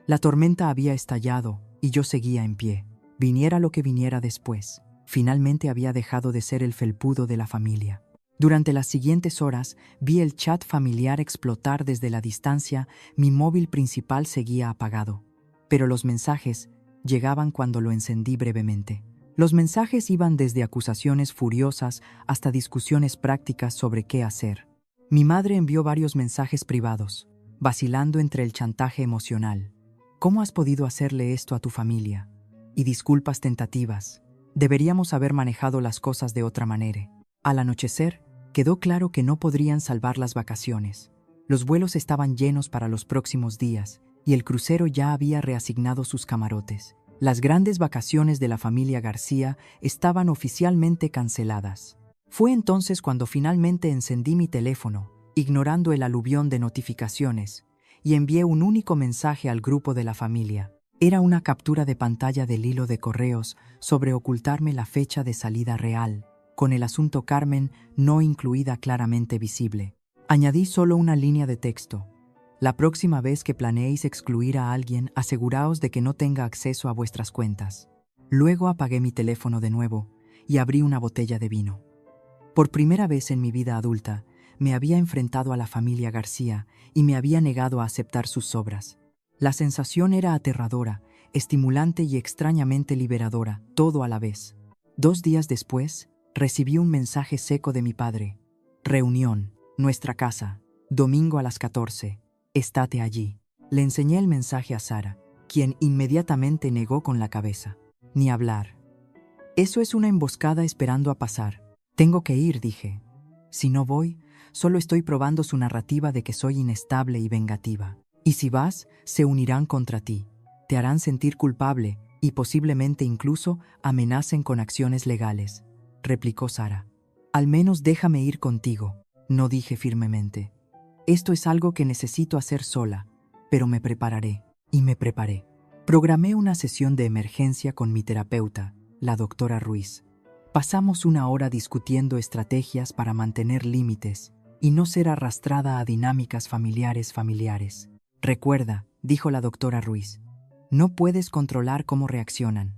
La tormenta había estallado y yo seguía en pie. Viniera lo que viniera después, finalmente había dejado de ser el felpudo de la familia. Durante las siguientes horas vi el chat familiar explotar desde la distancia. Mi móvil principal seguía apagado, pero los mensajes llegaban cuando lo encendí brevemente. Los mensajes iban desde acusaciones furiosas hasta discusiones prácticas sobre qué hacer. Mi madre envió varios mensajes privados, vacilando entre el chantaje emocional. ¿Cómo has podido hacerle esto a tu familia? Y disculpas tentativas. Deberíamos haber manejado las cosas de otra manera. Al anochecer, quedó claro que no podrían salvar las vacaciones. Los vuelos estaban llenos para los próximos días y el crucero ya había reasignado sus camarotes. Las grandes vacaciones de la familia García estaban oficialmente canceladas. Fue entonces cuando finalmente encendí mi teléfono, ignorando el aluvión de notificaciones, y envié un único mensaje al grupo de la familia. Era una captura de pantalla del hilo de correos sobre ocultarme la fecha de salida real, con el asunto Carmen no incluida claramente visible. Añadí solo una línea de texto. La próxima vez que planeéis excluir a alguien, aseguraos de que no tenga acceso a vuestras cuentas. Luego apagué mi teléfono de nuevo y abrí una botella de vino. Por primera vez en mi vida adulta, me había enfrentado a la familia García y me había negado a aceptar sus obras. La sensación era aterradora, estimulante y extrañamente liberadora, todo a la vez. 2 días después, recibí un mensaje seco de mi padre. Reunión, nuestra casa, domingo a las 14. Estate allí. Le enseñé el mensaje a Sara, quien inmediatamente negó con la cabeza. Ni hablar. Eso es una emboscada esperando a pasar. Tengo que ir, dije. Si no voy, solo estoy probando su narrativa de que soy inestable y vengativa. Y si vas, se unirán contra ti. Te harán sentir culpable y posiblemente incluso amenacen con acciones legales, replicó Sara. Al menos déjame ir contigo, no dije firmemente. Esto es algo que necesito hacer sola, pero me prepararé. Y me preparé. Programé una sesión de emergencia con mi terapeuta, la doctora Ruiz. Pasamos 1 hora discutiendo estrategias para mantener límites y no ser arrastrada a dinámicas familiares. Recuerda, dijo la doctora Ruiz, no puedes controlar cómo reaccionan.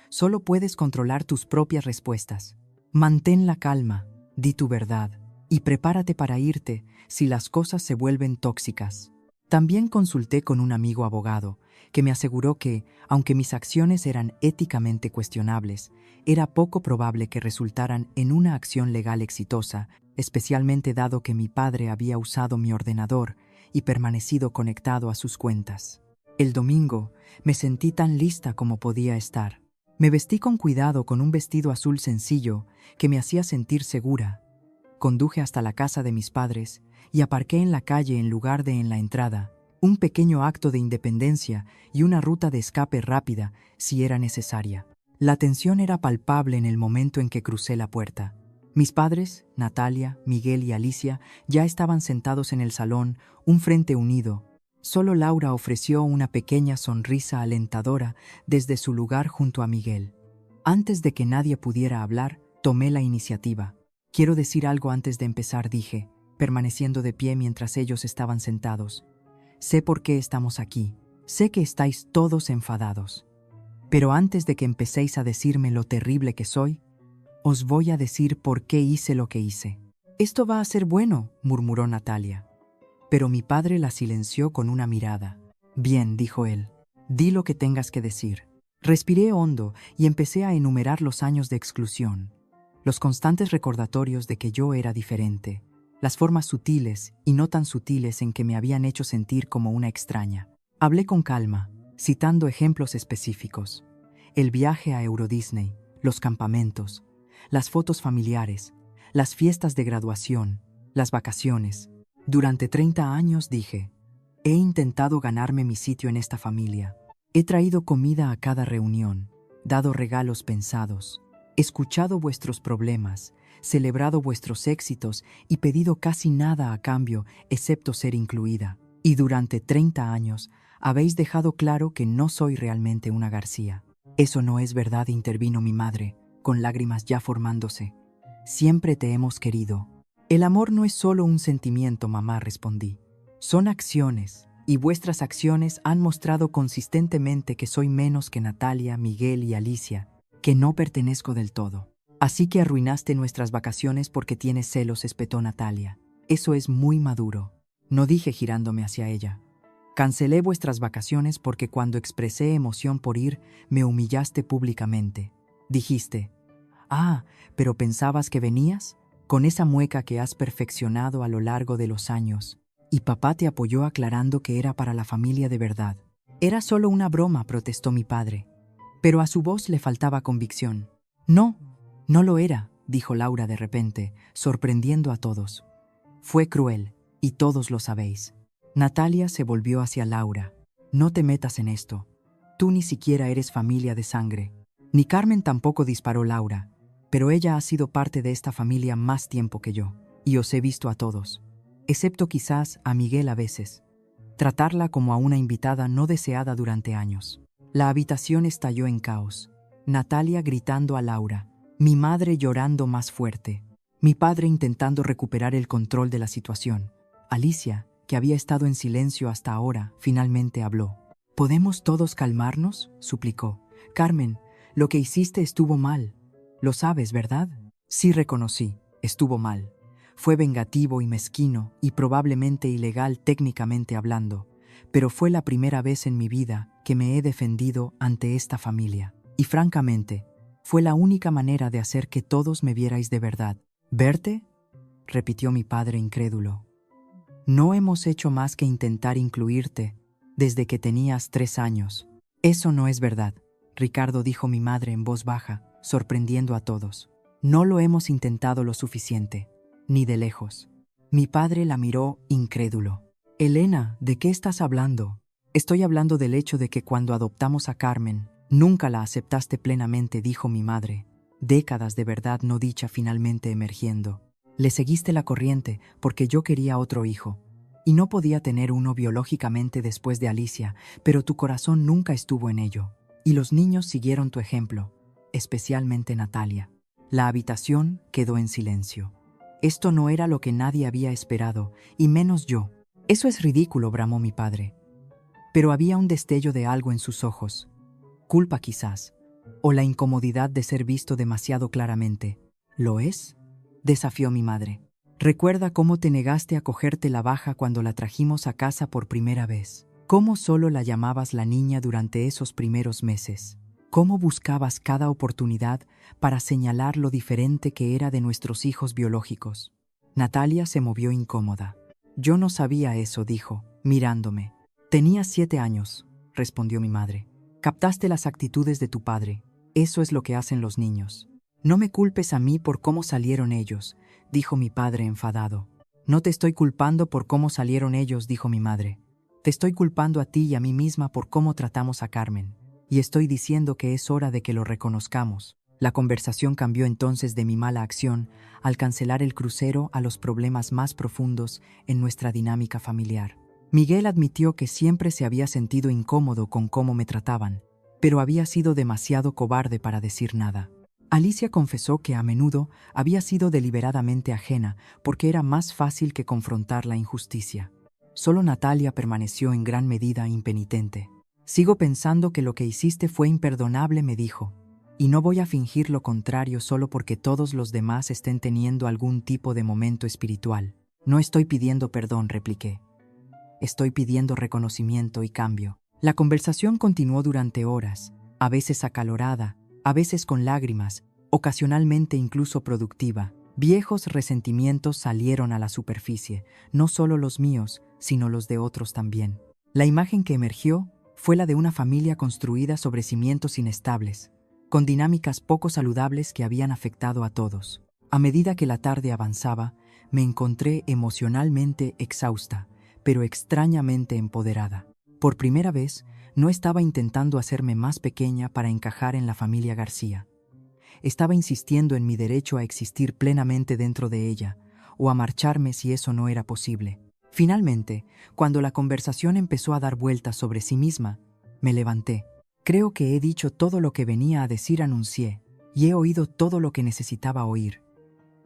Solo puedes controlar tus propias respuestas. Mantén la calma, di tu verdad y prepárate para irte si las cosas se vuelven tóxicas. También consulté con un amigo abogado que me aseguró que, aunque mis acciones eran éticamente cuestionables, era poco probable que resultaran en una acción legal exitosa, especialmente dado que mi padre había usado mi ordenador y permanecido conectado a sus cuentas. El domingo me sentí tan lista como podía estar. Me vestí con cuidado con un vestido azul sencillo que me hacía sentir segura. Conduje hasta la casa de mis padres y aparqué en la calle en lugar de en la entrada, un pequeño acto de independencia y una ruta de escape rápida si era necesaria. La tensión era palpable en el momento en que crucé la puerta. Mis padres, Natalia, Miguel y Alicia, ya estaban sentados en el salón, un frente unido. Solo Laura ofreció una pequeña sonrisa alentadora desde su lugar junto a Miguel. Antes de que nadie pudiera hablar, tomé la iniciativa. Quiero decir algo antes de empezar, dije, permaneciendo de pie mientras ellos estaban sentados. Sé por qué estamos aquí. Sé que estáis todos enfadados. Pero antes de que empecéis a decirme lo terrible que soy, os voy a decir por qué hice lo que hice. Esto va a ser bueno, murmuró Natalia. Pero mi padre la silenció con una mirada. Bien, dijo él, di lo que tengas que decir. Respiré hondo y empecé a enumerar los años de exclusión, los constantes recordatorios de que yo era diferente, las formas sutiles y no tan sutiles en que me habían hecho sentir como una extraña. Hablé con calma, citando ejemplos específicos. El viaje a Euro Disney, los campamentos, las fotos familiares, las fiestas de graduación, las vacaciones. Durante 30 años, dije, he intentado ganarme mi sitio en esta familia. He traído comida a cada reunión, dado regalos pensados, escuchado vuestros problemas, celebrado vuestros éxitos y pedido casi nada a cambio excepto ser incluida. Y durante 30 años habéis dejado claro que no soy realmente una García. Eso no es verdad, intervino mi madre, con lágrimas ya formándose. Siempre te hemos querido. El amor no es solo un sentimiento, mamá, respondí. Son acciones, y vuestras acciones han mostrado consistentemente que soy menos que Natalia, Miguel y Alicia, que no pertenezco del todo. Así que arruinaste nuestras vacaciones porque tienes celos, espetó Natalia. Eso es muy maduro. No, dije girándome hacia ella. Cancelé vuestras vacaciones porque cuando expresé emoción por ir, me humillaste públicamente. Dijiste, ¿pero pensabas que venías? Con esa mueca que has perfeccionado a lo largo de los años. Y papá te apoyó aclarando que era para la familia de verdad. Era solo una broma, protestó mi padre. Pero a su voz le faltaba convicción. No, no lo era, dijo Laura de repente, sorprendiendo a todos. Fue cruel, y todos lo sabéis. Natalia se volvió hacia Laura. No te metas en esto. Tú ni siquiera eres familia de sangre. Ni Carmen tampoco, disparó Laura, pero ella ha sido parte de esta familia más tiempo que yo, y os he visto a todos, excepto quizás a Miguel a veces, tratarla como a una invitada no deseada durante años. La habitación estalló en caos. Natalia gritando a Laura, mi madre llorando más fuerte, mi padre intentando recuperar el control de la situación. Alicia, que había estado en silencio hasta ahora, finalmente habló. ¿Podemos todos calmarnos?, suplicó. Carmen, lo que hiciste estuvo mal. Lo sabes, ¿verdad? Sí, reconocí, estuvo mal. Fue vengativo y mezquino y probablemente ilegal técnicamente hablando, pero fue la primera vez en mi vida que me he defendido ante esta familia. Y francamente, fue la única manera de hacer que todos me vierais de verdad. ¿Verte?, repitió mi padre incrédulo. No hemos hecho más que intentar incluirte desde que tenías 3 años. Eso no es verdad, Ricardo, dijo mi madre en voz baja, sorprendiendo a todos. No lo hemos intentado lo suficiente, ni de lejos. Mi padre la miró incrédulo. Elena, ¿de qué estás hablando? Estoy hablando del hecho de que cuando adoptamos a Carmen, nunca la aceptaste plenamente, dijo mi madre. Décadas de verdad no dicha finalmente emergiendo. Le seguiste la corriente porque yo quería otro hijo, y no podía tener uno biológicamente después de Alicia, pero tu corazón nunca estuvo en ello, y los niños siguieron tu ejemplo, especialmente Natalia. La habitación quedó en silencio. Esto no era lo que nadie había esperado, y menos yo. Eso es ridículo, bramó mi padre. Pero había un destello de algo en sus ojos. Culpa quizás, o la incomodidad de ser visto demasiado claramente. ¿Lo es?, desafió mi madre. Recuerda cómo te negaste a cogerte la baja cuando la trajimos a casa por primera vez. Cómo solo la llamabas la niña durante esos primeros meses. Cómo buscabas cada oportunidad para señalar lo diferente que era de nuestros hijos biológicos. Natalia se movió incómoda. Yo no sabía eso, dijo, mirándome. Tenías 7 años, respondió mi madre. Captaste las actitudes de tu padre. Eso es lo que hacen los niños. No me culpes a mí por cómo salieron ellos, dijo mi padre enfadado. No te estoy culpando por cómo salieron ellos, dijo mi madre. Te estoy culpando a ti y a mí misma por cómo tratamos a Carmen. Y estoy diciendo que es hora de que lo reconozcamos. La conversación cambió entonces de mi mala acción al cancelar el crucero a los problemas más profundos en nuestra dinámica familiar. Miguel admitió que siempre se había sentido incómodo con cómo me trataban, pero había sido demasiado cobarde para decir nada. Alicia confesó que a menudo había sido deliberadamente ajena porque era más fácil que confrontar la injusticia. Solo Natalia permaneció en gran medida impenitente. Sigo pensando que lo que hiciste fue imperdonable, me dijo, y no voy a fingir lo contrario solo porque todos los demás estén teniendo algún tipo de momento espiritual. No estoy pidiendo perdón, repliqué. Estoy pidiendo reconocimiento y cambio. La conversación continuó durante horas, a veces acalorada, a veces con lágrimas, ocasionalmente incluso productiva. Viejos resentimientos salieron a la superficie, no solo los míos, sino los de otros también. La imagen que emergió fue la de una familia construida sobre cimientos inestables, con dinámicas poco saludables que habían afectado a todos. A medida que la tarde avanzaba, me encontré emocionalmente exhausta, pero extrañamente empoderada. Por primera vez, no estaba intentando hacerme más pequeña para encajar en la familia García. Estaba insistiendo en mi derecho a existir plenamente dentro de ella, o a marcharme si eso no era posible. Finalmente, cuando la conversación empezó a dar vueltas sobre sí misma, me levanté. Creo que he dicho todo lo que venía a decir, anuncié, y he oído todo lo que necesitaba oír.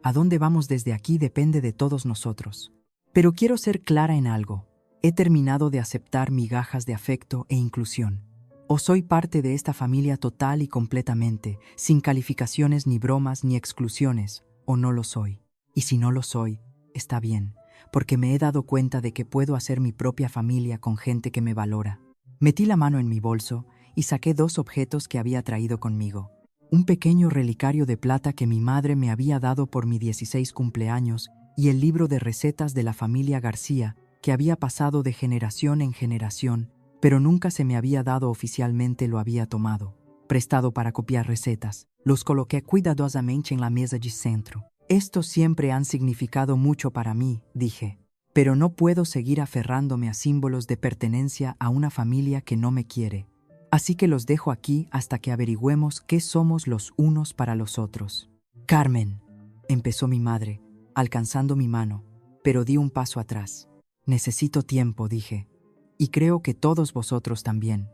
A dónde vamos desde aquí depende de todos nosotros. Pero quiero ser clara en algo. He terminado de aceptar migajas de afecto e inclusión. O soy parte de esta familia total y completamente, sin calificaciones ni bromas ni exclusiones, o no lo soy. Y si no lo soy, está bien, porque me he dado cuenta de que puedo hacer mi propia familia con gente que me valora. Metí la mano en mi bolso y saqué 2 objetos que había traído conmigo. Un pequeño relicario de plata que mi madre me había dado por mi 16 cumpleaños y el libro de recetas de la familia García, que había pasado de generación en generación, pero nunca se me había dado oficialmente, lo había tomado, prestado para copiar recetas. Los coloqué cuidadosamente en la mesa de centro. Estos siempre han significado mucho para mí, dije, pero no puedo seguir aferrándome a símbolos de pertenencia a una familia que no me quiere. Así que los dejo aquí hasta que averigüemos qué somos los unos para los otros. Carmen, empezó mi madre, alcanzando mi mano, pero di un paso atrás. Necesito tiempo, dije, y creo que todos vosotros también.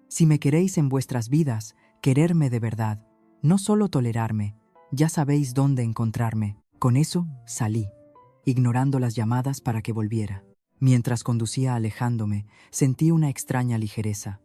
Si me queréis en vuestras vidas, quererme de verdad, no solo tolerarme, ya sabéis dónde encontrarme. Con eso salí, ignorando las llamadas para que volviera. Mientras conducía alejándome, sentí una extraña ligereza.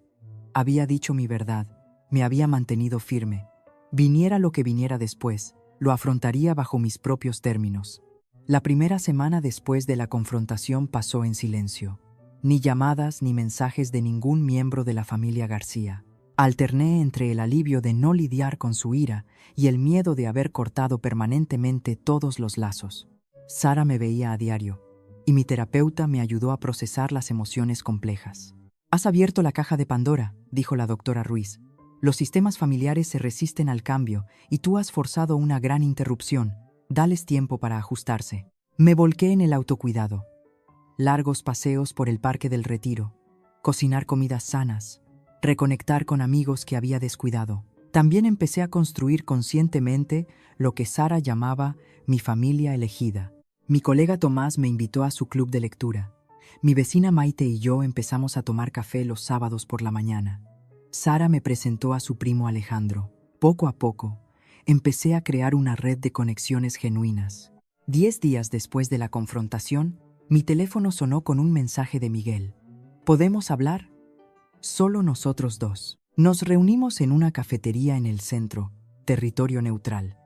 Había dicho mi verdad, me había mantenido firme. Viniera lo que viniera después, lo afrontaría bajo mis propios términos. La primera semana después de la confrontación pasó en silencio. Ni llamadas ni mensajes de ningún miembro de la familia García. Alterné entre el alivio de no lidiar con su ira y el miedo de haber cortado permanentemente todos los lazos. Sara me veía a diario, y mi terapeuta me ayudó a procesar las emociones complejas. «Has abierto la caja de Pandora», dijo la doctora Ruiz. «Los sistemas familiares se resisten al cambio y tú has forzado una gran interrupción. Dales tiempo para ajustarse». Me volqué en el autocuidado. Largos paseos por el Parque del Retiro, cocinar comidas sanas, reconectar con amigos que había descuidado. También empecé a construir conscientemente lo que Sara llamaba mi familia elegida. Mi colega Tomás me invitó a su club de lectura. Mi vecina Maite y yo empezamos a tomar café los sábados por la mañana. Sara me presentó a su primo Alejandro. Poco a poco, empecé a crear una red de conexiones genuinas. 10 días después de la confrontación, mi teléfono sonó con un mensaje de Miguel. ¿Podemos hablar? Solo nosotros dos. Nos reunimos en una cafetería en el centro, territorio neutral.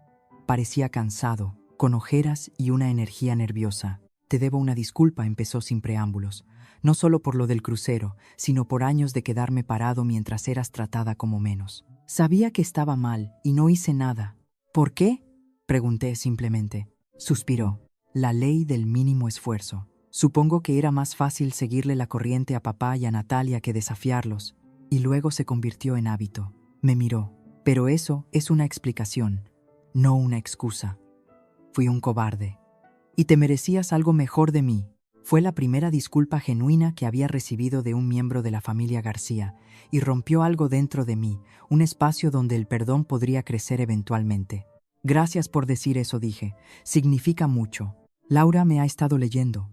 Parecía cansado, con ojeras y una energía nerviosa. «Te debo una disculpa», empezó sin preámbulos. «No solo por lo del crucero, sino por años de quedarme parado mientras eras tratada como menos. Sabía que estaba mal y no hice nada». «¿Por qué?», pregunté simplemente. Suspiró. «La ley del mínimo esfuerzo. Supongo que era más fácil seguirle la corriente a papá y a Natalia que desafiarlos». Y luego se convirtió en hábito. Me miró. «Pero eso es una explicación, no una excusa. Fui un cobarde. Y te merecías algo mejor de mí». Fue la primera disculpa genuina que había recibido de un miembro de la familia García, y rompió algo dentro de mí, un espacio donde el perdón podría crecer eventualmente. «Gracias por decir eso», dije. «Significa mucho. Laura me ha estado leyendo».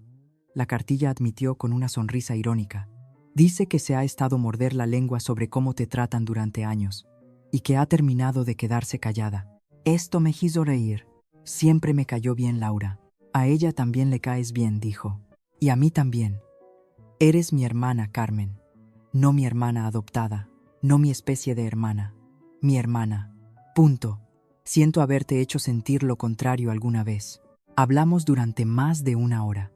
La cartilla admitió con una sonrisa irónica. «Dice que se ha estado morder la lengua sobre cómo te tratan durante años, y que ha terminado de quedarse callada». Esto me hizo reír. Siempre me cayó bien Laura. «A ella también le caes bien», dijo. «Y a mí también. Eres mi hermana, Carmen. No mi hermana adoptada, no mi especie de hermana. Mi hermana. Punto. Siento haberte hecho sentir lo contrario alguna vez». Hablamos durante más de 1 hora.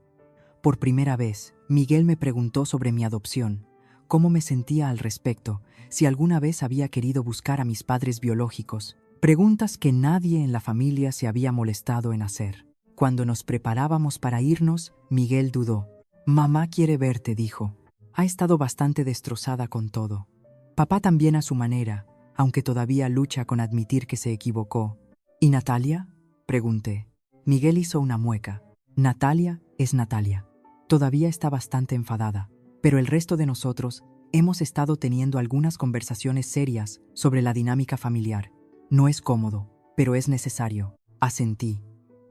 Por primera vez, Miguel me preguntó sobre mi adopción, cómo me sentía al respecto, si alguna vez había querido buscar a mis padres biológicos. Preguntas que nadie en la familia se había molestado en hacer. Cuando nos preparábamos para irnos, Miguel dudó. «Mamá quiere verte», dijo. «Ha estado bastante destrozada con todo. Papá también a su manera, aunque todavía lucha con admitir que se equivocó». «¿Y Natalia?», pregunté. Miguel hizo una mueca. «Natalia es Natalia. Todavía está bastante enfadada, pero el resto de nosotros hemos estado teniendo algunas conversaciones serias sobre la dinámica familiar. No es cómodo, pero es necesario». Asentí.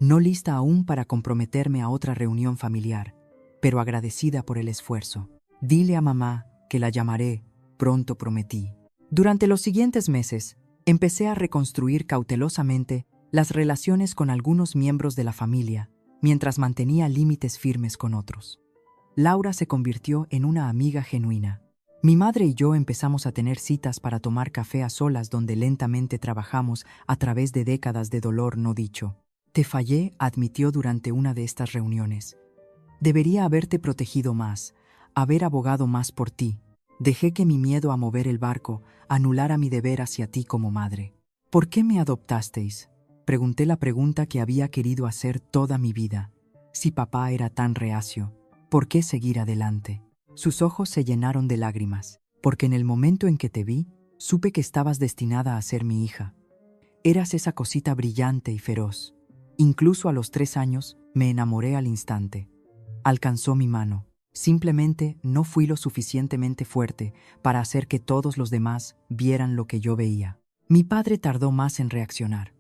No lista aún para comprometerme a otra reunión familiar, pero agradecida por el esfuerzo. «Dile a mamá que la llamaré pronto», prometí. Durante los siguientes meses, empecé a reconstruir cautelosamente las relaciones con algunos miembros de la familia, mientras mantenía límites firmes con otros. Laura se convirtió en una amiga genuina. Mi madre y yo empezamos a tener citas para tomar café a solas donde lentamente trabajamos a través de décadas de dolor no dicho. «Te fallé», admitió durante una de estas reuniones. «Debería haberte protegido más, haber abogado más por ti. Dejé que mi miedo a mover el barco anulara mi deber hacia ti como madre». «¿Por qué me adoptasteis?», pregunté la pregunta que había querido hacer toda mi vida. Si papá era tan reacio, ¿por qué seguir adelante? Sus ojos se llenaron de lágrimas. «Porque en el momento en que te vi, supe que estabas destinada a ser mi hija. Eras esa cosita brillante y feroz. Incluso a los 3 años, me enamoré al instante». Alcanzó mi mano. Simplemente no fui lo suficientemente fuerte para hacer que todos los demás vieran lo que yo veía. Mi padre tardó más en reaccionar.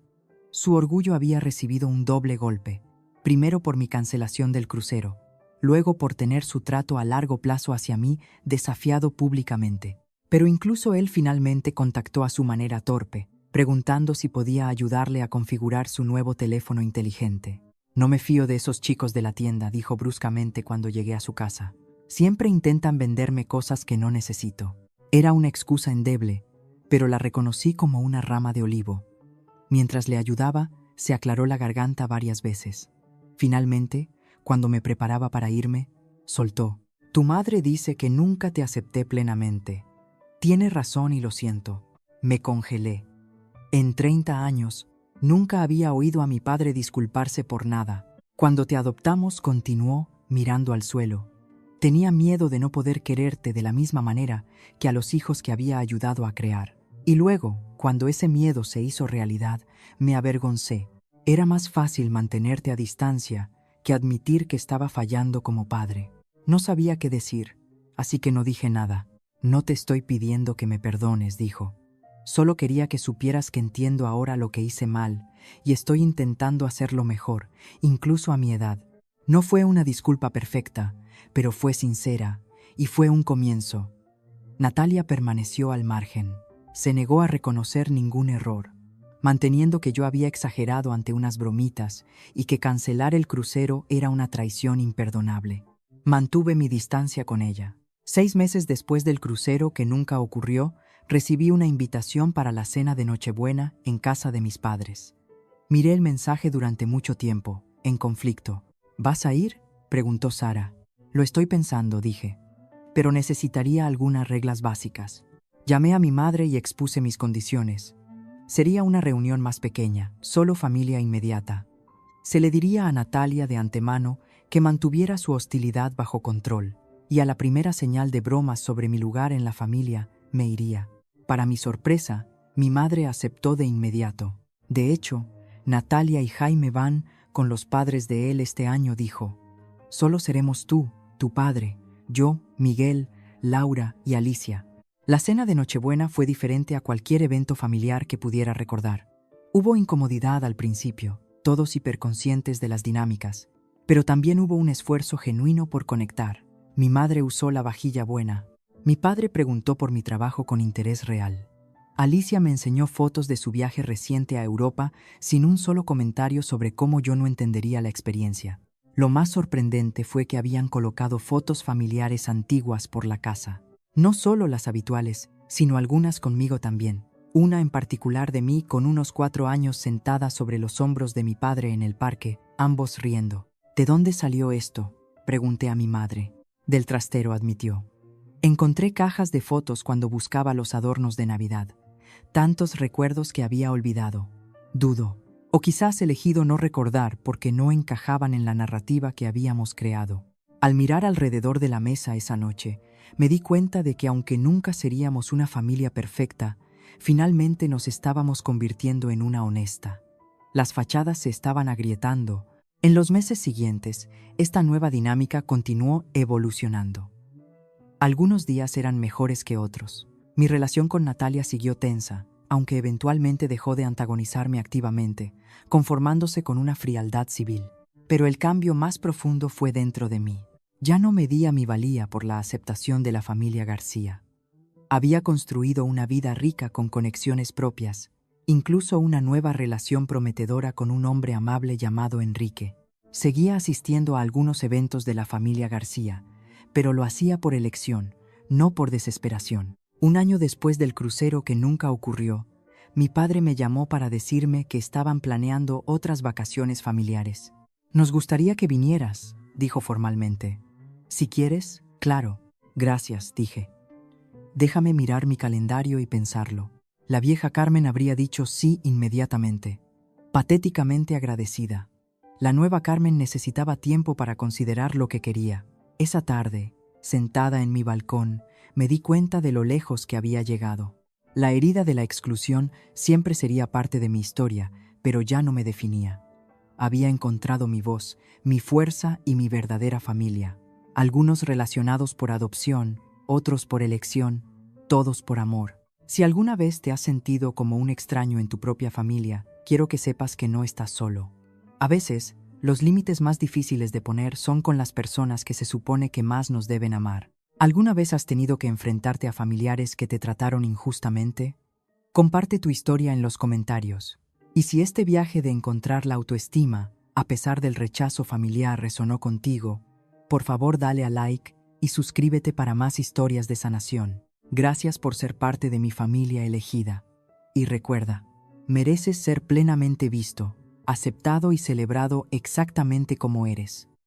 Su orgullo había recibido un doble golpe, primero por mi cancelación del crucero, luego por tener su trato a largo plazo hacia mí desafiado públicamente. Pero incluso él finalmente contactó a su manera torpe, preguntando si podía ayudarle a configurar su nuevo teléfono inteligente. «No me fío de esos chicos de la tienda», dijo bruscamente cuando llegué a su casa. «Siempre intentan venderme cosas que no necesito». Era una excusa endeble, pero la reconocí como una rama de olivo. Mientras le ayudaba, se aclaró la garganta varias veces. Finalmente, cuando me preparaba para irme, soltó: «Tu madre dice que nunca te acepté plenamente. Tiene razón y lo siento». Me congelé. En 30 años, nunca había oído a mi padre disculparse por nada. «Cuando te adoptamos», continuó, mirando al suelo, «tenía miedo de no poder quererte de la misma manera que a los hijos que había ayudado a crear. Y luego, cuando ese miedo se hizo realidad, me avergoncé. Era más fácil mantenerte a distancia que admitir que estaba fallando como padre. No sabía qué decir, así que no dije nada». «No te estoy pidiendo que me perdones», dijo. «Solo quería que supieras que entiendo ahora lo que hice mal y estoy intentando hacerlo mejor, incluso a mi edad». No fue una disculpa perfecta, pero fue sincera y fue un comienzo. Natalia permaneció al margen. Se negó a reconocer ningún error, manteniendo que yo había exagerado ante unas bromitas y que cancelar el crucero era una traición imperdonable. Mantuve mi distancia con ella. 6 meses después del crucero, que nunca ocurrió, recibí una invitación para la cena de Nochebuena en casa de mis padres. Miré el mensaje durante mucho tiempo, en conflicto. «¿Vas a ir?», preguntó Sara. «Lo estoy pensando», dije. «Pero necesitaría algunas reglas básicas». Llamé a mi madre y expuse mis condiciones. Sería una reunión más pequeña, solo familia inmediata. Se le diría a Natalia de antemano que mantuviera su hostilidad bajo control, y a la primera señal de bromas sobre mi lugar en la familia, me iría. Para mi sorpresa, mi madre aceptó de inmediato. «De hecho, Natalia y Jaime van con los padres de él este año», dijo. «Solo seremos tú, tu padre, yo, Miguel, Laura y Alicia». La cena de Nochebuena fue diferente a cualquier evento familiar que pudiera recordar. Hubo incomodidad al principio, todos hiperconscientes de las dinámicas, pero también hubo un esfuerzo genuino por conectar. Mi madre usó la vajilla buena. Mi padre preguntó por mi trabajo con interés real. Alicia me enseñó fotos de su viaje reciente a Europa sin un solo comentario sobre cómo yo no entendería la experiencia. Lo más sorprendente fue que habían colocado fotos familiares antiguas por la casa. No solo las habituales, sino algunas conmigo también. Una en particular de mí con unos 4 años sentada sobre los hombros de mi padre en el parque, ambos riendo. «¿De dónde salió esto?», pregunté a mi madre. «Del trastero», admitió. Encontré cajas de fotos cuando buscaba los adornos de Navidad. Tantos recuerdos que había olvidado. Dudo. O quizás elegido no recordar porque no encajaban en la narrativa que habíamos creado. Al mirar alrededor de la mesa esa noche, me di cuenta de que aunque nunca seríamos una familia perfecta, finalmente nos estábamos convirtiendo en una honesta. Las fachadas se estaban agrietando. En los meses siguientes, esta nueva dinámica continuó evolucionando. Algunos días eran mejores que otros. Mi relación con Natalia siguió tensa, aunque eventualmente dejó de antagonizarme activamente, conformándose con una frialdad civil. Pero el cambio más profundo fue dentro de mí. Ya no medía mi valía por la aceptación de la familia García. Había construido una vida rica con conexiones propias, incluso una nueva relación prometedora con un hombre amable llamado Enrique. Seguía asistiendo a algunos eventos de la familia García, pero lo hacía por elección, no por desesperación. Un año después del crucero, que nunca ocurrió, mi padre me llamó para decirme que estaban planeando otras vacaciones familiares. «Nos gustaría que vinieras», dijo formalmente. «Si quieres, claro». «Gracias», dije. «Déjame mirar mi calendario y pensarlo». La vieja Carmen habría dicho sí inmediatamente, patéticamente agradecida. La nueva Carmen necesitaba tiempo para considerar lo que quería. Esa tarde, sentada en mi balcón, me di cuenta de lo lejos que había llegado. La herida de la exclusión siempre sería parte de mi historia, pero ya no me definía. Había encontrado mi voz, mi fuerza y mi verdadera familia. algunos relacionados por adopción, otros por elección, todos por amor. Si alguna vez te has sentido como un extraño en tu propia familia, quiero que sepas que no estás solo. A veces, los límites más difíciles de poner son con las personas que se supone que más nos deben amar. ¿Alguna vez has tenido que enfrentarte a familiares que te trataron injustamente? Comparte tu historia en los comentarios. Y si este viaje de encontrar la autoestima, a pesar del rechazo familiar, resonó contigo, por favor dale a like y suscríbete para más historias de sanación. Gracias por ser parte de mi familia elegida. Y recuerda, mereces ser plenamente visto, aceptado y celebrado exactamente como eres.